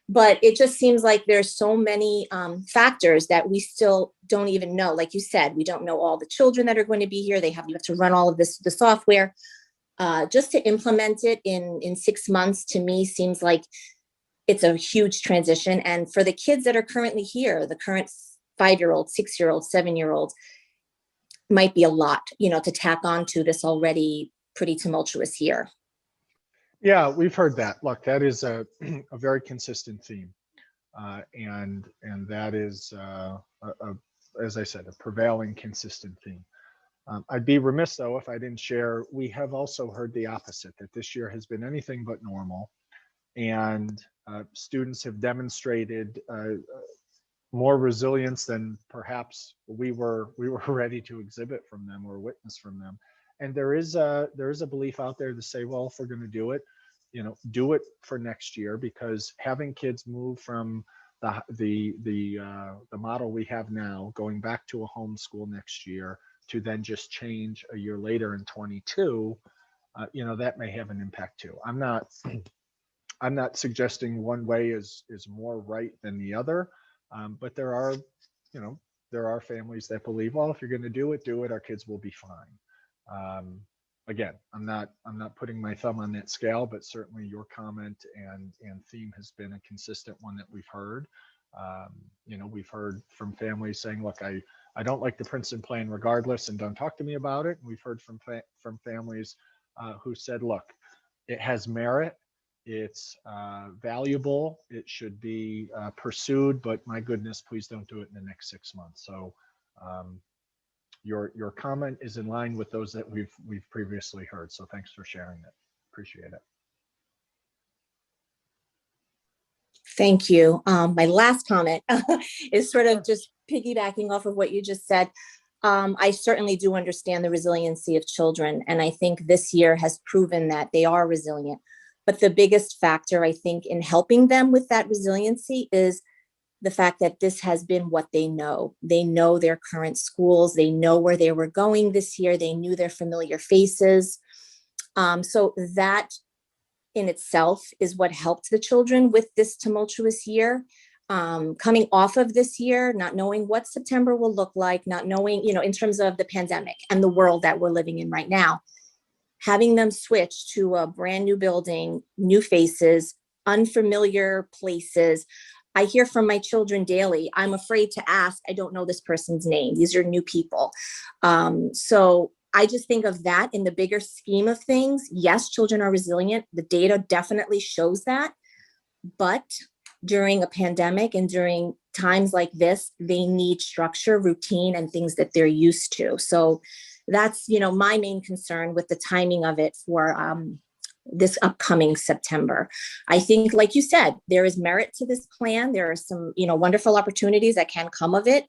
E: But it just seems like there's so many factors that we still don't even know. Like you said, we don't know all the children that are going to be here. You have to run all of the software. Just to implement it in 6 months, to me, seems like it's a huge transition. And for the kids that are currently here, the current 5-year-olds, 6-year-olds, 7-year-olds, might be a lot, to tack on to this already pretty tumultuous year.
A: Yeah, we've heard that. Look, that is a very consistent theme. And that is, as I said, a prevailing consistent theme. I'd be remiss, though, if I didn't share, we have also heard the opposite, that this year has been anything but normal. And students have demonstrated more resilience than perhaps we were ready to exhibit from them or witness from them. And there is a belief out there to say, well, if we're going to do it, do it for next year, because having kids move from the model we have now, going back to a homeschool next year, to then just change a year later in 22, that may have an impact too. I'm not suggesting one way is more right than the other, but there are families that believe, well, if you're going to do it, our kids will be fine. Again, I'm not putting my thumb on that scale, but certainly your comment and theme has been a consistent one that we've heard. We've heard from families saying, look, I don't like the Princeton plan regardless, and don't talk to me about it. And we've heard from families who said, look, it has merit, it's valuable, it should be pursued, but my goodness, please don't do it in the next 6 months. So your comment is in line with those that we've previously heard. So thanks for sharing it. Appreciate it.
E: Thank you. My last comment is sort of just piggybacking off of what you just said. I certainly do understand the resiliency of children, and I think this year has proven that they are resilient. But the biggest factor, I think, in helping them with that resiliency is the fact that this has been what they know. They know their current schools. They know where they were going this year. They knew their familiar faces. So that in itself is what helped the children with this tumultuous year. Coming off of this year, not knowing what September will look like, not knowing, in terms of the pandemic and the world that we're living in right now, having them switch to a brand new building, new faces, unfamiliar places. I hear from my children daily, I'm afraid to ask, I don't know this person's name. These are new people. So I just think of that in the bigger scheme of things. Yes, children are resilient. The data definitely shows that. But during a pandemic and during times like this, they need structure, routine, and things that they're used to. So that's, my main concern with the timing of it for this upcoming September. I think, like you said, there is merit to this plan. There are some, wonderful opportunities that can come of it.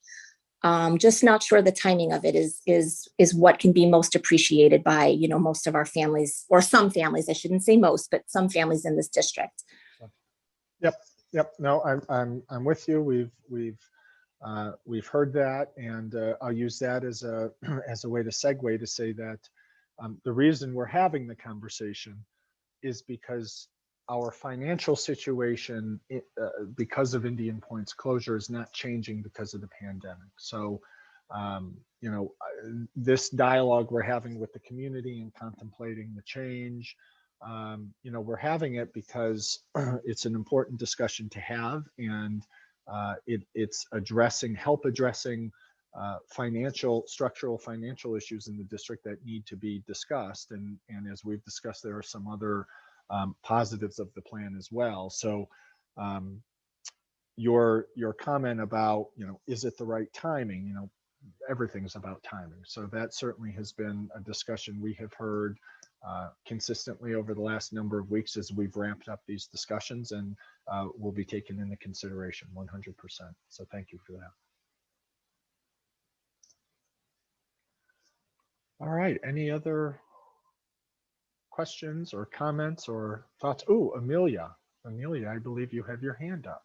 E: Just not sure the timing of it is what can be most appreciated by, most of our families, or some families. I shouldn't say most, but some families in this district.
A: Yep. No, I'm with you. We've heard that, and I'll use that as a way to segue to say that the reason we're having the conversation is because our financial situation, because of Indian Point's closure, is not changing because of the pandemic. So, this dialogue we're having with the community and contemplating the change, we're having it because it's an important discussion to have, and it's help addressing structural financial issues in the district that need to be discussed. And as we've discussed, there are some other positives of the plan as well. So your comment about, is it the right timing? Everything's about timing. So that certainly has been a discussion we have heard consistently over the last number of weeks as we've ramped up these discussions, and will be taken into consideration 100%. So thank you for that. All right, any other questions or comments or thoughts? Oh, Amelia, I believe you have your hand up.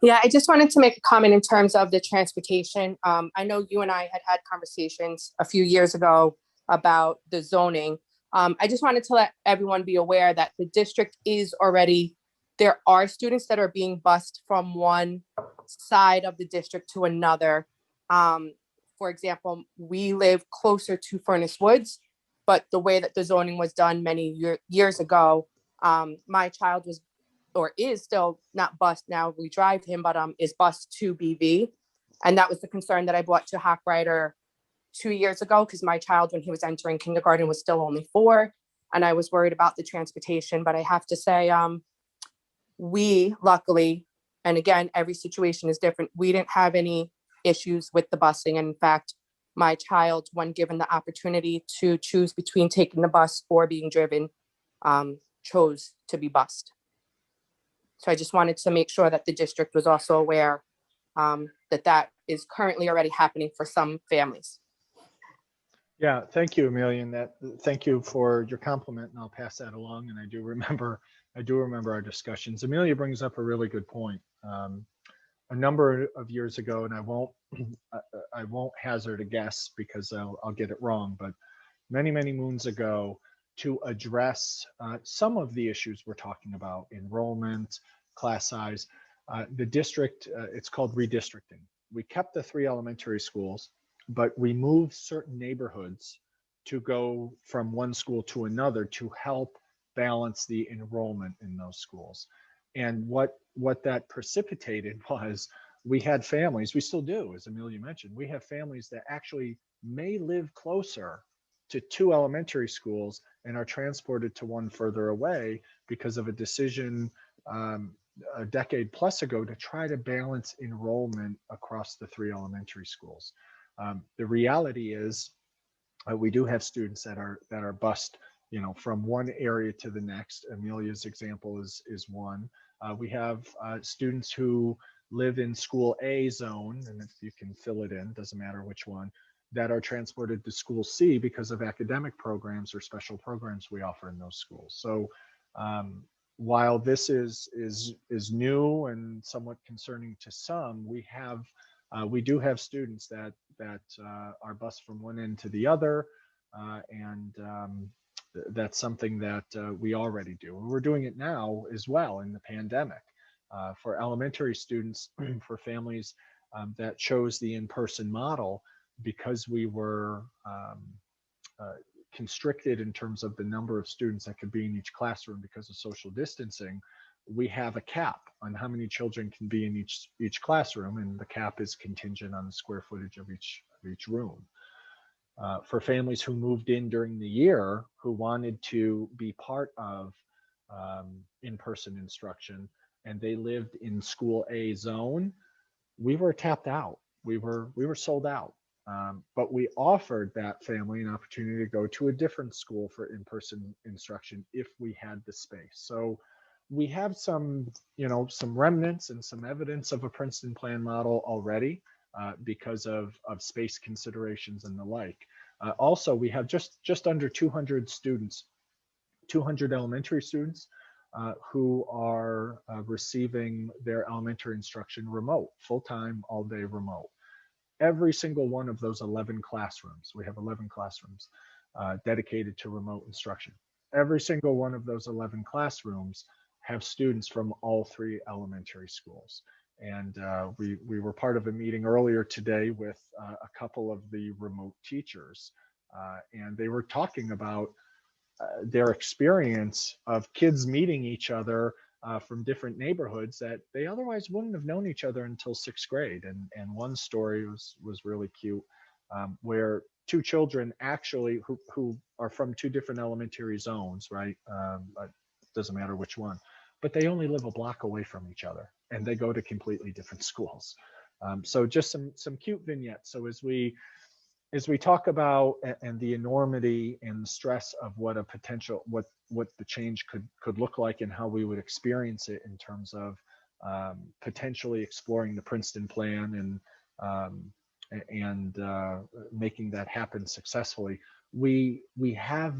F: Yeah, I just wanted to make a comment in terms of the transportation. I know you and I had conversations a few years ago about the zoning. I just wanted to let everyone be aware that the district there are students that are being bused from one side of the district to another. For example, we live closer to Furnace Woods, but the way that the zoning was done many years ago, my child was, or is still not bused now, we drive him, but is bused to BV. And that was the concern that I brought to Hawkrider 2 years ago, because my child, when he was entering kindergarten, was still only 4, and I was worried about the transportation. But I have to say, we luckily, and again, every situation is different, we didn't have any issues with the busing. And in fact, my child, when given the opportunity to choose between taking the bus or being driven, chose to be bused. So I just wanted to make sure that the district was also aware that is currently already happening for some families.
A: Yeah, thank you, Amelia, and thank you for your compliment, and I'll pass that along. And I do remember our discussions. Amelia brings up a really good point. A number of years ago, and I won't hazard a guess because I'll get it wrong, but many moons ago, to address some of the issues we're talking about, enrollment, class size, the district, it's called redistricting. We kept the 3 elementary schools, but we moved certain neighborhoods to go from one school to another to help balance the enrollment in those schools. And what that precipitated was, we had families, we still do, as Amelia mentioned, we have families that actually may live closer to 2 elementary schools and are transported to one further away because of a decision a decade plus ago to try to balance enrollment across the 3 elementary schools. The reality is we do have students that are bused, from one area to the next. Amelia's example is one. We have students who live in school A zone, and if you can fill it in, doesn't matter which one, that are transported to school C because of academic programs or special programs we offer in those schools. So while this is new and somewhat concerning to some, we do have students that are bused from one end to the other, and that's something that we already do. We're doing it now as well in the pandemic for elementary students, for families that chose the in-person model, because we were constricted in terms of the number of students that could be in each classroom because of social distancing. We have a cap on how many children can be in each classroom, and the cap is contingent on the square footage of each room. for families who moved in during the year who wanted to be part of in-person instruction, and they lived in school A zone, we were tapped out. We were sold out. But we offered that family an opportunity to go to a different school for in-person instruction if we had the space. So we have some remnants and some evidence of a Princeton plan model already because of space considerations and the like. Also, we have just under 200 students, 200 elementary students who are receiving their elementary instruction remote, full-time, all-day remote. Every single one of those 11 classrooms, we have 11 classrooms dedicated to remote instruction. Every single one of those 11 classrooms have students from all 3 elementary schools. And we were part of a meeting earlier today with a couple of the remote teachers, and they were talking about their experience of kids meeting each other from different neighborhoods that they otherwise wouldn't have known each other until 6th grade. And one story was really cute, where 2 children actually who are from 2 different elementary zones, right? It doesn't matter which one, but they only live a block away from each other, and they go to completely different schools. So just some cute vignettes. So as we talk about and the enormity and the stress of what a potential, what the change could look like and how we would experience it in terms of potentially exploring the Princeton plan and making that happen successfully, we have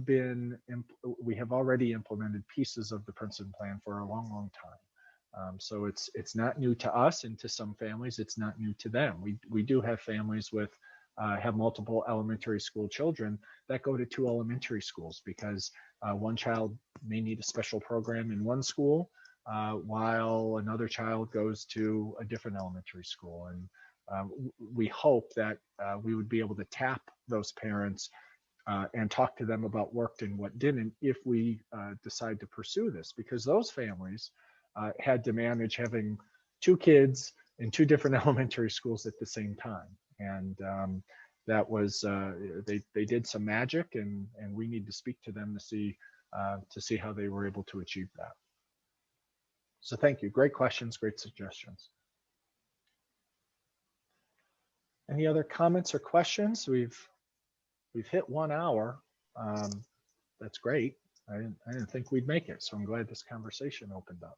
A: already implemented pieces of the Princeton plan for a long time. So it's not new to us, and to some families it's not new to them. We do have families with have multiple elementary school children that go to 2 elementary schools because one child may need a special program in one school while another child goes to a different elementary school. And we hope that we would be able to tap those parents and talk to them about what worked and what didn't if we decide to pursue this, because those families had to manage having 2 kids in 2 different elementary schools at the same time. And that was they did some magic, and we need to speak to them to see how they were able to achieve that. So thank you. Great questions, great suggestions. Any other comments or questions? We've hit 1 hour. That's great. I didn't think we'd make it, so I'm glad this conversation opened up.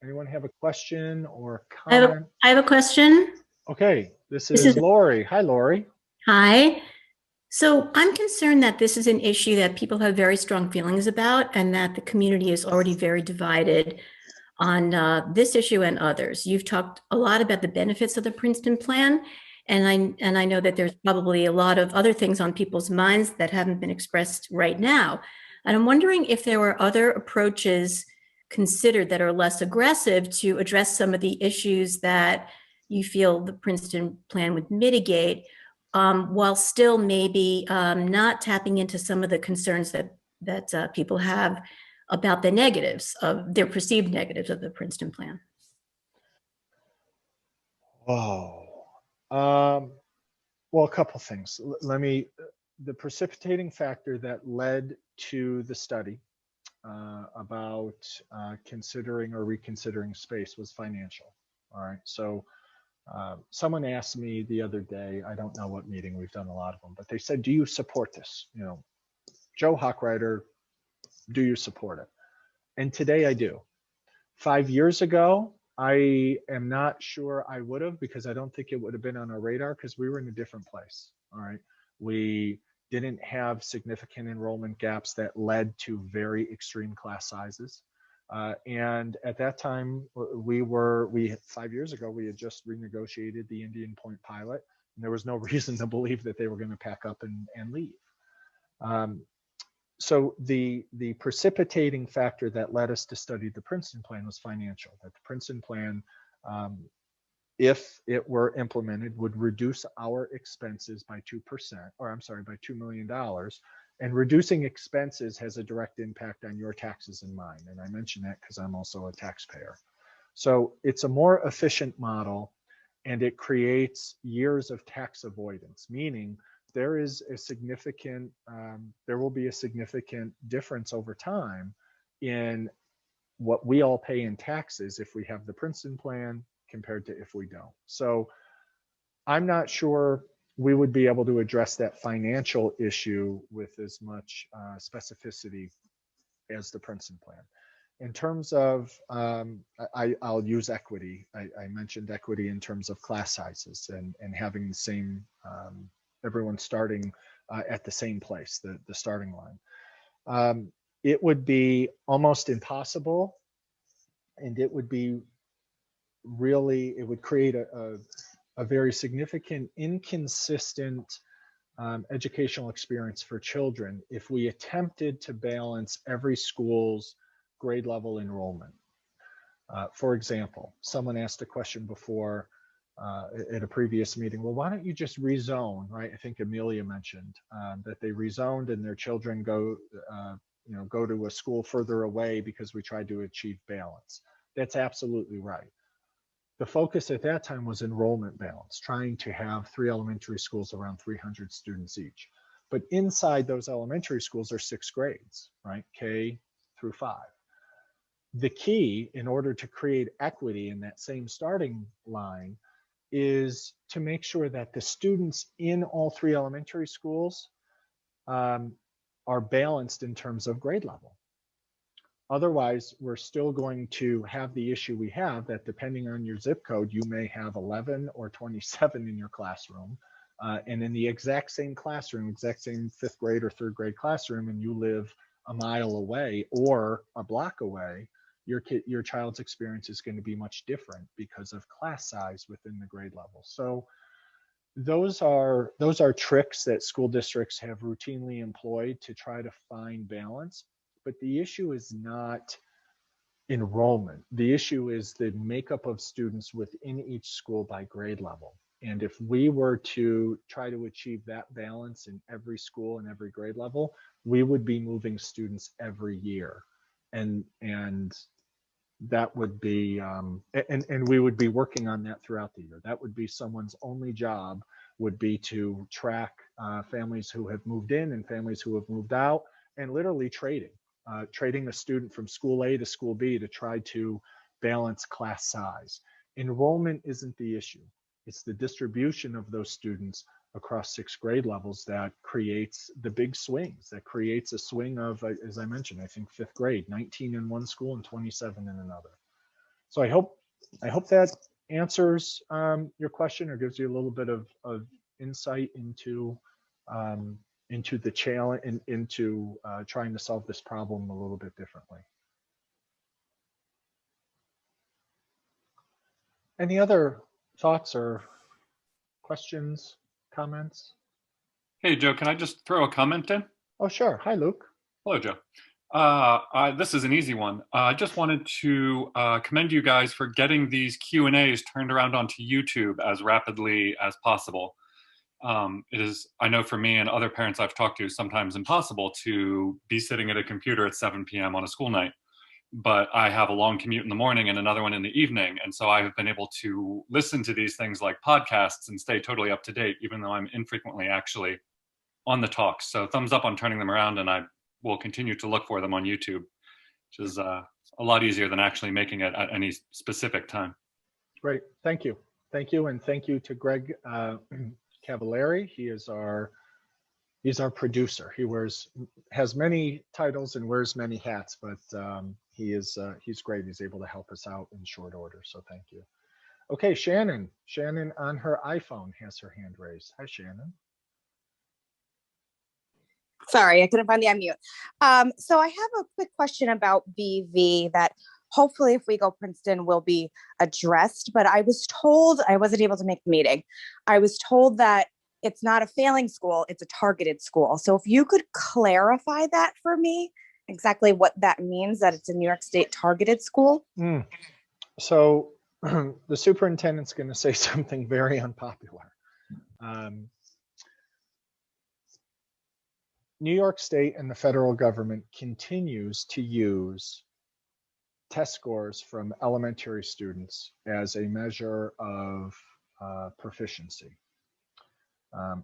A: Anyone have a question or comment?
G: I have a question.
A: Okay, this is Lori. Hi, Lori.
G: Hi. So I'm concerned that this is an issue that people have very strong feelings about, and that the community is already very divided on this issue and others. You've talked a lot about the benefits of the Princeton plan, and I know that there's probably a lot of other things on people's minds that haven't been expressed right now. And I'm wondering if there were other approaches considered that are less aggressive to address some of the issues that you feel the Princeton plan would mitigate, while still maybe not tapping into some of the concerns that people have about the negatives of their perceived negatives of the Princeton plan.
A: Oh, well, a couple things. The precipitating factor that led to the study about considering or reconsidering space was financial. All right, so someone asked me the other day, I don't know what meeting, we've done a lot of them, but they said, do you support this? You know, Joe Hochreiter, do you support it? And today I do. 5 years ago, I am not sure I would have, because I don't think it would have been on our radar, because we were in a different place. All right, we didn't have significant enrollment gaps that led to very extreme class sizes. And at that time, 5 years ago, we had just renegotiated the Indian Point pilot, and there was no reason to believe that they were going to pack up and leave. So the precipitating factor that led us to study the Princeton plan was financial. That the Princeton plan, if it were implemented, would reduce our expenses by 2%, or I'm sorry, by $2 million. And reducing expenses has a direct impact on your taxes and mine. And I mention that because I'm also a taxpayer. So it's a more efficient model, and it creates years of tax avoidance, meaning there is a significant, there will be a significant difference over time in what we all pay in taxes if we have the Princeton plan compared to if we don't. So I'm not sure we would be able to address that financial issue with as much specificity as the Princeton plan. In terms of, I'll use equity. I mentioned equity in terms of class sizes and having the same, everyone starting at the same place, the starting line. It would be almost impossible, and it would be really, it would create a very significant inconsistent educational experience for children if we attempted to balance every school's grade level enrollment. For example, someone asked a question before at a previous meeting, well, why don't you just rezone, right? I think Amelia mentioned that they rezoned and their children go to a school further away because we tried to achieve balance. That's absolutely right. The focus at that time was enrollment balance, trying to have 3 elementary schools around 300 students each. But inside those elementary schools are 6 grades, right? K through 5. The key in order to create equity in that same starting line is to make sure that the students in all 3 elementary schools are balanced in terms of grade level. Otherwise, we're still going to have the issue we have that depending on your zip code, you may have 11 or 27 in your classroom. And in the exact same classroom, exact same 5th grade or 3rd grade classroom, and you live a mile away or a block away, your child's experience is going to be much different because of class size within the grade level. So those are tricks that school districts have routinely employed to try to find balance. But the issue is not enrollment. The issue is the makeup of students within each school by grade level. And if we were to try to achieve that balance in every school and every grade level, we would be moving students every year. And that would be, and we would be working on that throughout the year. That would be someone's only job, would be to track families who have moved in and families who have moved out, and literally trading a student from school A to school B to try to balance class size. Enrollment isn't the issue. It's the distribution of those students across 6 grade levels that creates the big swings, that creates a swing of, as I mentioned, I think 5th grade, 19 in one school and 27 in another. So I hope that answers your question or gives you a little bit of insight into the challenge and into trying to solve this problem a little bit differently. Any other thoughts or questions, comments?
H: Hey, Joe, can I just throw a comment in?
A: Oh, sure. Hi, Luke.
H: Hello, Joe. This is an easy one. I just wanted to commend you guys for getting these Q&As turned around onto YouTube as rapidly as possible. It is, I know for me and other parents I've talked to, sometimes impossible to be sitting at a computer at 7 p.m. on a school night. But I have a long commute in the morning and another one in the evening. And so I have been able to listen to these things like podcasts and stay totally up to date, even though I'm infrequently actually on the talks. So thumbs up on turning them around, and I will continue to look for them on YouTube, which is a lot easier than actually making it at any specific time.
A: Great. Thank you. Thank you. And thank you to Greg Cavallari. He's our producer. He has many titles and wears many hats, but he's great. He's able to help us out in short order. So thank you. Okay, Shannon. Shannon on her iPhone has her hand raised. Hi, Shannon.
I: Sorry, I couldn't find the unmute. So I have a quick question about BV that hopefully if we go Princeton will be addressed, but I was told, I wasn't able to make the meeting. I was told that it's not a failing school, it's a targeted school. So if you could clarify that for me, exactly what that means, that it's a New York State targeted school.
A: So the superintendent's going to say something very unpopular. New York State and the federal government continues to use test scores from elementary students as a measure of proficiency.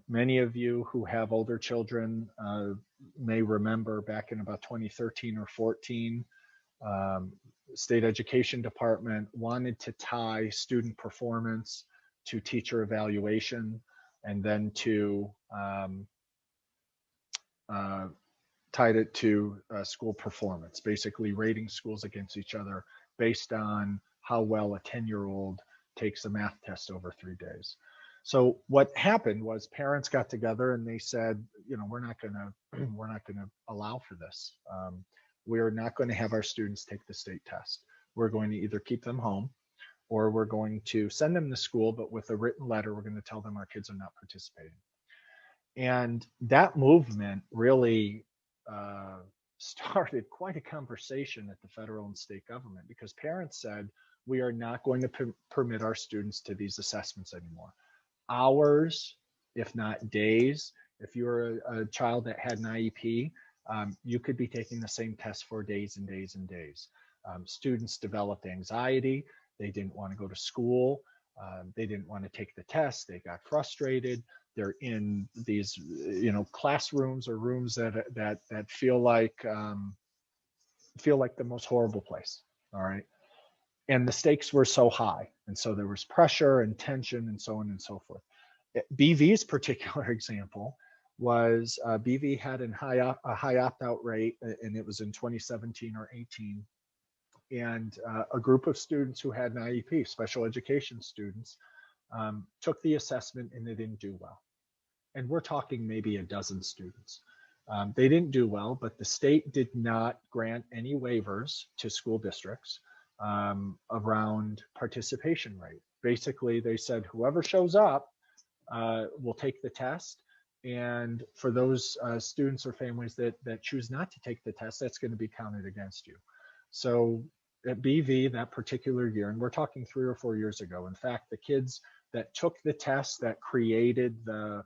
A: Many of you who have older children may remember back in about 2013 or 14, State Education Department wanted to tie student performance to teacher evaluation, and then to tied it to school performance, basically rating schools against each other based on how well a 10-year-old takes a math test over 3 days. So what happened was parents got together and they said, we're not going to allow for this. We're not going to have our students take the state test. We're going to either keep them home, or we're going to send them to school, but with a written letter, we're going to tell them our kids are not participating. And that movement really started quite a conversation at the federal and state government, because parents said, we are not going to permit our students to these assessments anymore. Hours, if not days. If you're a child that had an IEP, you could be taking the same test for days and days and days. Students developed anxiety. They didn't want to go to school. They didn't want to take the test. They got frustrated. They're in these, classrooms or rooms that feel like the most horrible place. All right. And the stakes were so high. And so there was pressure and tension and so on and so forth. BV's particular example was BV had a high opt-out rate, and it was in 2017 or 18. And a group of students who had an IEP, special education students, took the assessment and they didn't do well. And we're talking maybe a dozen students. They didn't do well, but the state did not grant any waivers to school districts around participation rate. Basically, they said whoever shows up will take the test. And for those students or families that choose not to take the test, that's going to be counted against you. So at BV that particular year, and we're talking 3 or 4 years ago, in fact, the kids that took the test that created the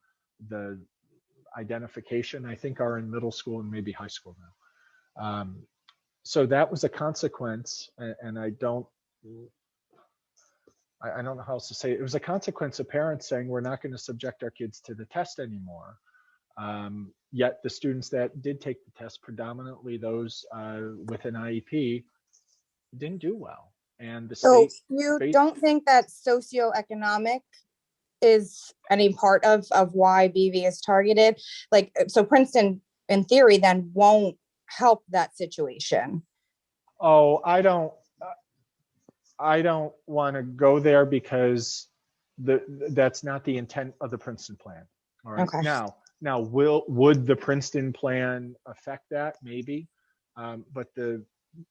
A: identification, I think, are in middle school and maybe high school now. So that was a consequence, and I don't know how else to say it. It was a consequence of parents saying we're not going to subject our kids to the test anymore. Yet the students that did take the test, predominantly those with an IEP, didn't do well. And the
I: So
A: state,
I: you don't think that socioeconomic is any part of why BV is targeted? Like, so Princeton, in theory, then won't help that situation.
A: Oh, I don't want to go there, because that's not the intent of the Princeton plan. All right.
I: Okay.
A: Now, would the Princeton plan affect that? Maybe, but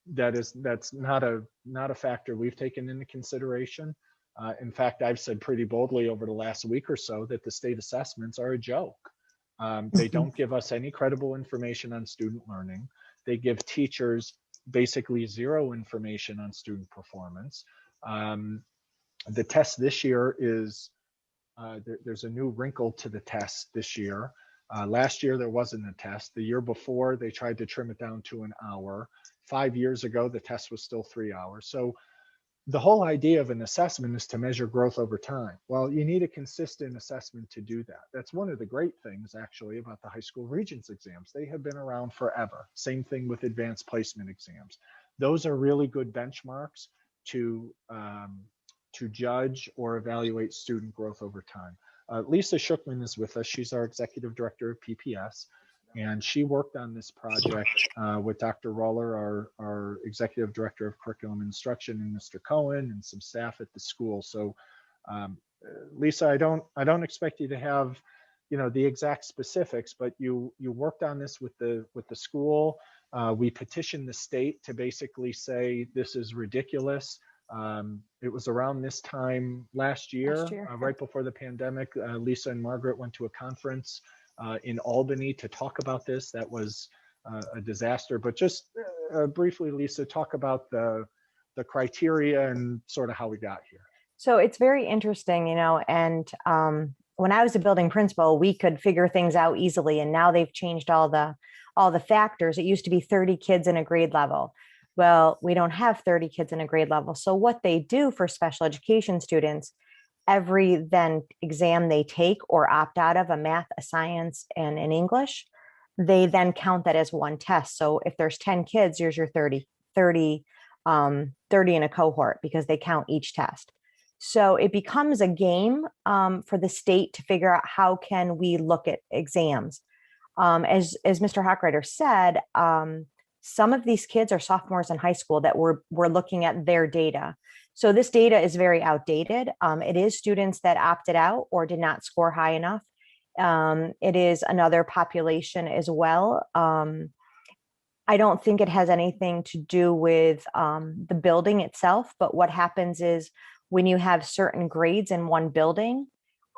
A: that's not a factor we've taken into consideration. In fact, I've said pretty boldly over the last week or so that the state assessments are a joke. They don't give us any credible information on student learning. They give teachers basically zero information on student performance. The test this year is, there's a new wrinkle to the test this year. Last year, there wasn't a test. The year before, they tried to trim it down to an hour. 5 years ago, the test was still 3 hours. So the whole idea of an assessment is to measure growth over time. Well, you need a consistent assessment to do that. That's one of the great things, actually, about the high school Regents exams. They have been around forever. Same thing with advanced placement exams. Those are really good benchmarks to judge or evaluate student growth over time. Lisa Shookman is with us. She's our executive director of PPS. And she worked on this project with Dr. Roller, our executive director of curriculum instruction, and Mr. Cohen, and some staff at the school. So, Lisa, I don't expect you to have, the exact specifics, but you worked on this with the school. We petitioned the state to basically say this is ridiculous. It was around this time last year. Right before the pandemic. Lisa and Margaret went to a conference in Albany to talk about this. That was a disaster. But just briefly, Lisa, talk about the criteria and sort of how we got here.
J: So it's very interesting, and when I was a building principal, we could figure things out easily, and now they've changed all the factors. It used to be 30 kids in a grade level. Well, we don't have 30 kids in a grade level. So what they do for special education students, every then exam they take or opt out of, a math, a science, and an English, they then count that as one test. So if there's 10 kids, here's your 30 in a cohort, because they count each test. So it becomes a game for the state to figure out how can we look at exams. As Mr. Hochreiter said, some of these kids are sophomores in high school that we're looking at their data. So this data is very outdated. It is students that opted out or did not score high enough. It is another population as well. I don't think it has anything to do with the building itself, but what happens is when you have certain grades in one building,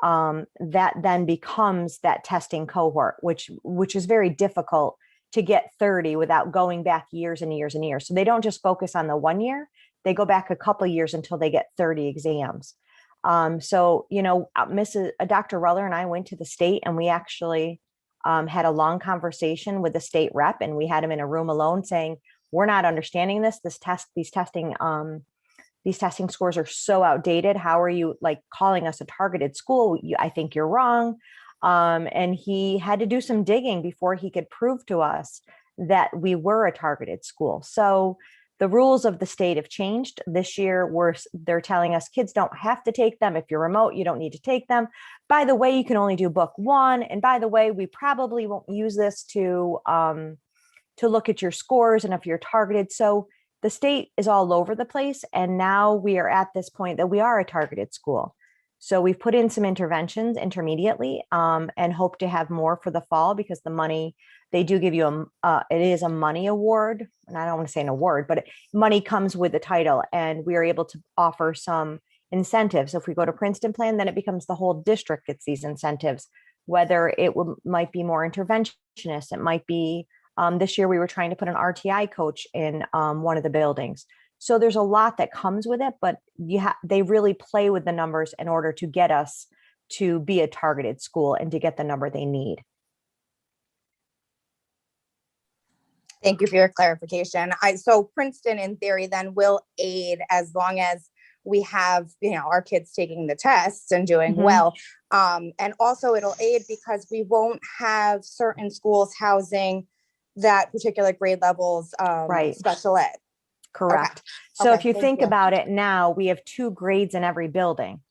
J: that then becomes that testing cohort, which is very difficult to get 30 without going back years and years and years. So they don't just focus on the 1 year, they go back a couple of years until they get 30 exams. So, Dr. Ruller and I went to the state, and we actually had a long conversation with the state rep, and we had him in a room alone saying, we're not understanding these testing scores are so outdated. How are you calling us a targeted school? I think you're wrong. And he had to do some digging before he could prove to us that we were a targeted school. So the rules of the state have changed this year. They're telling us kids don't have to take them. If you're remote, you don't need to take them. By the way, you can only do book one. And by the way, we probably won't use this to look at your scores and if you're targeted. So the state is all over the place. And now we are at this point that we are a targeted school. So we've put in some interventions intermediately and hope to have more for the fall, because the money, they do give you it is a money award. And I don't want to say an award, but money comes with the title, and we are able to offer some incentives. If we go to Princeton plan, then it becomes the whole district gets these incentives, whether it might be more interventionist. It might be this year we were trying to put an RTI coach in one of the buildings. So there's a lot that comes with it, but they really play with the numbers in order to get us to be a targeted school and to get the number they need.
I: Thank you for your clarification. So Princeton, in theory, then will aid as long as we have, our kids taking the tests and doing well. And also it'll aid because we won't have certain schools housing that particular grade levels special ed.
J: Correct. Okay. So if you think about it now, we have 2 grades in every building.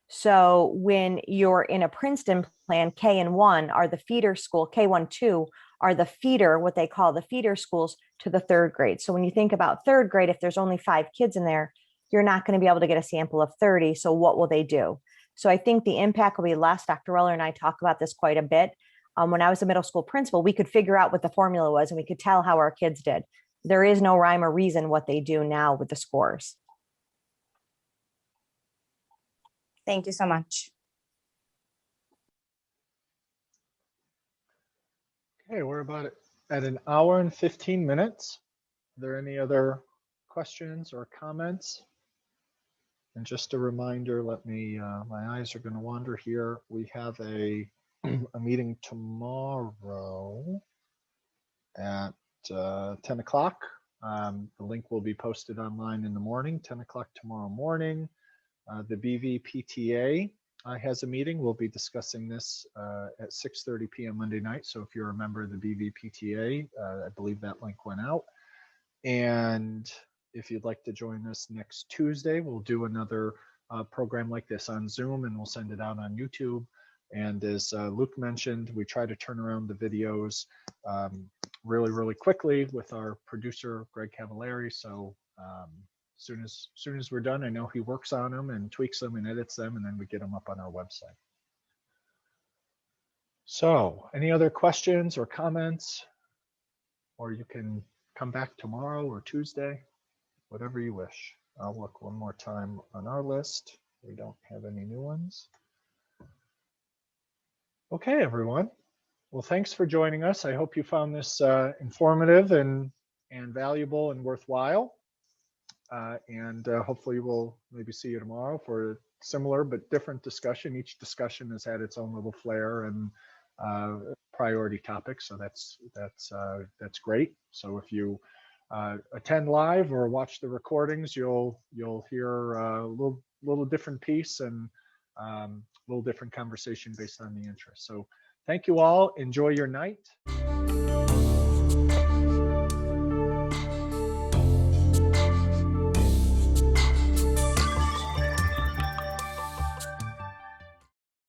J: So when you're in a Princeton plan, K and 1 are the feeder school, K1, 2 are the feeder, what they call the feeder schools to the 3rd grade. So when you think about 3rd grade, if there's only 5 kids in there, you're not going to be able to get a sample of 30. So what will they do? So I think the impact will be less. Dr. Ruller and I talk about this quite a bit. When I was a middle school principal, we could figure out what the formula was, and we could tell how our kids did. There is no rhyme or reason what they do now with the scores.
I: Thank you so much.
A: Okay, we're about at an hour and 15 minutes. Are there any other questions or comments? And just a reminder, my eyes are going to wander here. We have a meeting tomorrow at 10 o'clock. The link will be posted online in the morning, 10 o'clock tomorrow morning. The BV PTA has a meeting. We'll be discussing this at 6:30 p.m. Monday night. So if you're a member of the BV PTA, I believe that link went out. And if you'd like to join us next Tuesday, we'll do another program like this on Zoom, and we'll send it out on YouTube. And as Luke mentioned, we try to turn around the videos really, really quickly with our producer, Greg Cavallari. So soon as we're done, I know he works on them and tweaks them and edits them, and then we get them up on our website. So any other questions or comments? Or you can come back tomorrow or Tuesday, whatever you wish. I'll look one more time on our list. We don't have any new ones. Okay, everyone. Well, thanks for joining us. I hope you found this informative and valuable and worthwhile. And hopefully we'll maybe see you tomorrow for a similar but different discussion. Each discussion has had its own little flair and priority topics, so that's great. So if you attend live or watch the recordings, you'll hear a little different piece, and a little different conversation based on the interest. So thank you all. Enjoy your night.